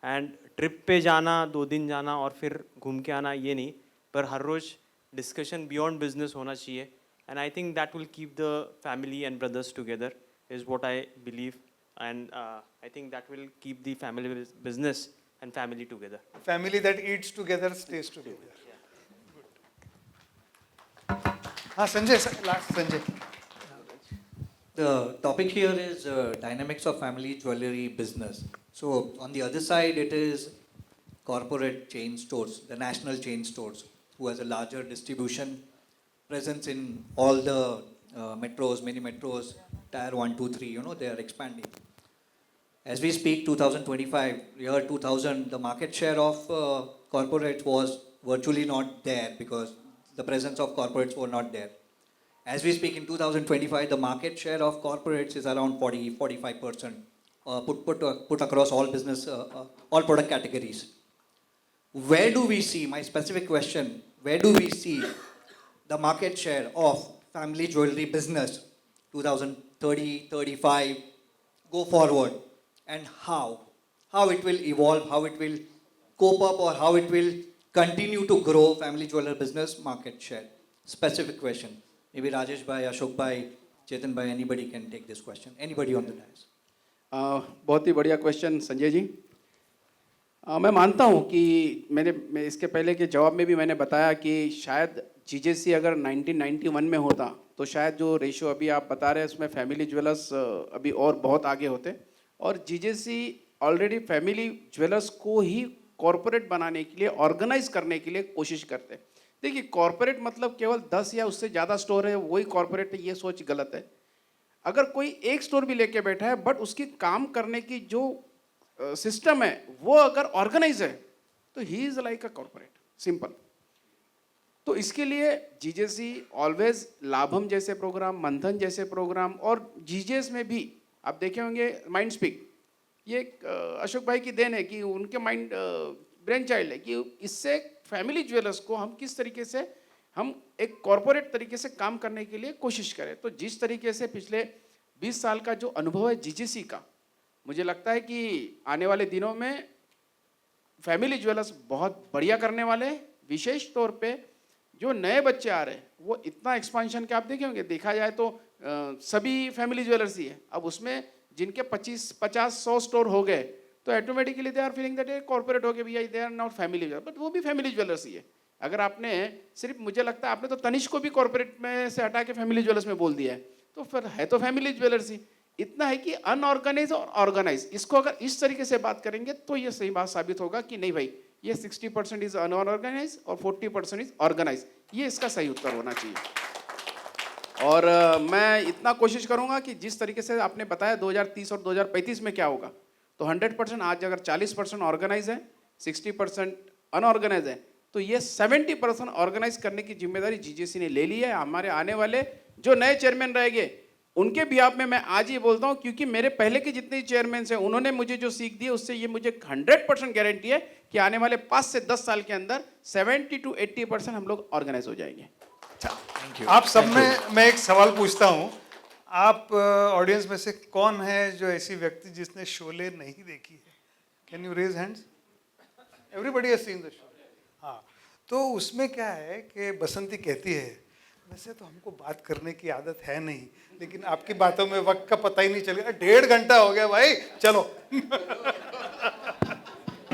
And trip पे जाना, 2 दिन जाना और फिर घूम के आना, ये नहीं, पर हर रोज़ डिस्कशन बियॉन्ड बिजनेस होना चाहिए. and I think that will keep the family and brothers together, is what I believe, and I think that will keep the family business and family together. Family that eats together stays together. हाँ Sanjay, last Sanjay. The topic here is dynamics of family jewelry business. So on the other side, it is corporate chain stores, the national chain stores, who has a larger distribution presence in all the metros, mini metros, tier 1, 2, 3, they are expanding. As we speak, 2025, year 2000, the market share of corporates was virtually not there because the presence of corporates were not there. As we speak in 2025, the market share of corporates is around 40-45%, put across all business, all product categories. Where do we see, my specific question, where do we see the market share of family jewelry business 2030, 35, go forward, and how it will evolve, how it will cope up, or how it will continue to grow family jeweler business market share? Specific question. Maybe Rajesh bhai, Ashok bhai, Chetan bhai, anybody can take this question. Anybody on the dais? बहुत ही बढ़िया question Sanjay ji. मैं मानता हूँ कि मैं इसके पहले के जवाब में भी मैंने बताया कि शायद जीजेसी अगर 1991 में होता तो शायद जो रेशियो अभी आप बता रहे हैं उसमें फैमिली ज्वेलर्स अभी और बहुत आगे होते, और जीजेसी ऑलरेडी फैमिली ज्वेलर्स को ही कॉरपोरेट बनाने के लिए, ऑर्गेनाइज करने के लिए कोशिश करते हैं. देखिए कॉरपोरेट मतलब केवल 10 या उससे ज़्यादा स्टोर है वही कॉरपोरेट है, ये सोच गलत है. अगर कोई एक स्टोर भी लेके बैठा है बट उसकी काम करने की जो सिस्टम है वो अगर ऑर्गेनाइज है तो he is like a corporate, simple. तो इसके लिए जीजेसी ऑलवेज लाभम जैसे प्रोग्राम, मंथन जैसे प्रोग्राम, और जीजेस में भी आप देखे होंगे माइंड स्पीक, ये अशोक भाई की देन है कि उनके माइंड ब्रेन चाइल्ड है कि इससे फैमिली ज्वेलर्स को हम किस तरीके से हम एक कॉरपोरेट तरीके से काम करने के लिए कोशिश करें. तो जिस तरीके से पिछले 20 साल का जो अनुभव है जीजेसी का, मुझे लगता है कि आने वाले दिनों में फैमिली ज्वेलर्स बहुत बढ़िया करने वाले हैं. विशेष तौर पे जो नए बच्चे आ रहे हैं वो इतना एक्सपांशन के आप देखे होंगे, देखा जाए तो सभी फैमिली ज्वेलर्स ही है. अब उसमें जिनके 25-50-100 स्टोर हो गए तो automatically they are feeling that corporate हो गए भैया, they are not family jeweller, but वो भी फैमिली ज्वेलर्स ही है. अगर आपने सिर्फ, मुझे लगता है आपने तो तनिष्क को भी कॉर्पोरेट में से हटा के फैमिली ज्वेलर्स में बोल दिया है, तो फिर है तो फैमिली ज्वेलर्स ही. इतना है कि अनऑर्गेनाइज और ऑर्गेनाइज, इसको अगर इस तरीके से बात करेंगे तो ये सही बात साबित होगा कि नहीं भाई ये 60% इज अनऑर्गेनाइज और 40% इज ऑर्गेनाइज, ये इसका सही उत्तर होना चाहिए. और मैं इतना कोशिश करूंगा कि जिस तरीके से आपने बताया 2030 और 2035 में क्या होगा, तो 100% आज अगर 40% ऑर्गेनाइज है, 60% अनऑर्गेनाइज है, तो ये 70% ऑर्गेनाइज करने की जिम्मेदारी जीजेसी ने ले ली है. हमारे आने वाले जो नए चेयरमैन रहेंगे उनके बिहाफ में मैं आज ये बोलता हूँ, क्योंकि मेरे पहले के जितने चेयरमैन हैं उन्होंने मुझे जो सीख दी उससे ये मुझे 100% गारंटी है कि आने वाले 5 से 10 साल के अंदर 70 to 80% हम लोग ऑर्गेनाइज हो जाएंगे. आप सब में मैं एक सवाल पूछता हूँ, आप ऑडियंस में से कौन है जो ऐसी व्यक्ति जिसने शोले नहीं देखी है? Can you raise hands? Everybody has seen the show. हाँ, तो उसमें क्या है कि बसंती कहती है वैसे तो हमको बात करने की आदत है नहीं, लेकिन आपकी बातों में वक्त का पता ही नहीं चलेगा. 1.5 घंटा हो गया भाई, चलो.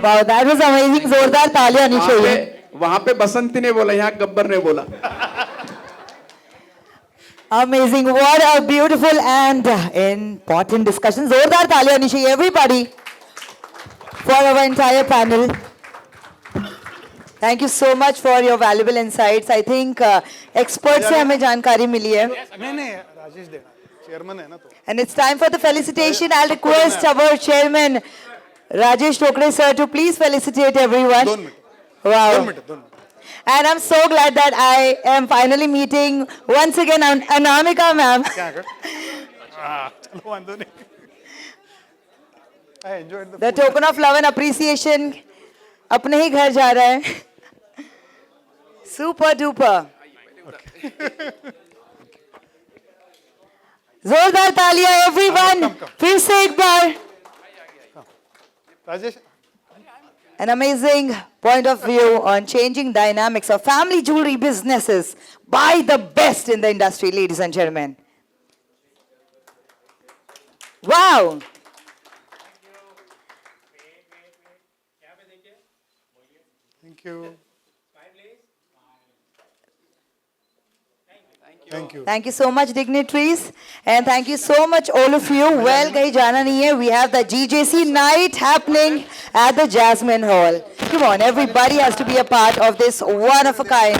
Wow, that was amazing. जोरदार तालियां आनी चाहिए. वहां पे बसंती ने बोला, यहाँ गब्बर ने बोला. Amazing. What a beautiful and important discussion. जोरदार तालियां आनी चाहिए everybody for our entire panel. Thank you so much for your valuable insights. I think experts से हमें जानकारी मिली है. नहीं राजेश देना, चेयरमैन है ना तो. And it's time for the felicitation. I'll request our chairman Rajesh Tokre sir to please felicitate everyone. 2 minute. Wow. 2 minute. And I'm so glad that I am finally meeting once again Anamika ma'am. क्या कर? चलो वांदो नहीं. I enjoyed The token of love and appreciation अपने ही घर जा रहा है. Super duper. जोरदार तालियां everyone. फिर से एक बार. Rajesh. An amazing point of view on changing dynamics of family jewelry businesses by the best in the industry, ladies and gentlemen. Wow. Thank you. Thank you. Thank you so much, dignitaries. And thank you so much, all of you. Well, kahin jana nahi hai. We have the GJC night happening at the Jasmine Hall. Come on, everybody has to be a part of this one of a kind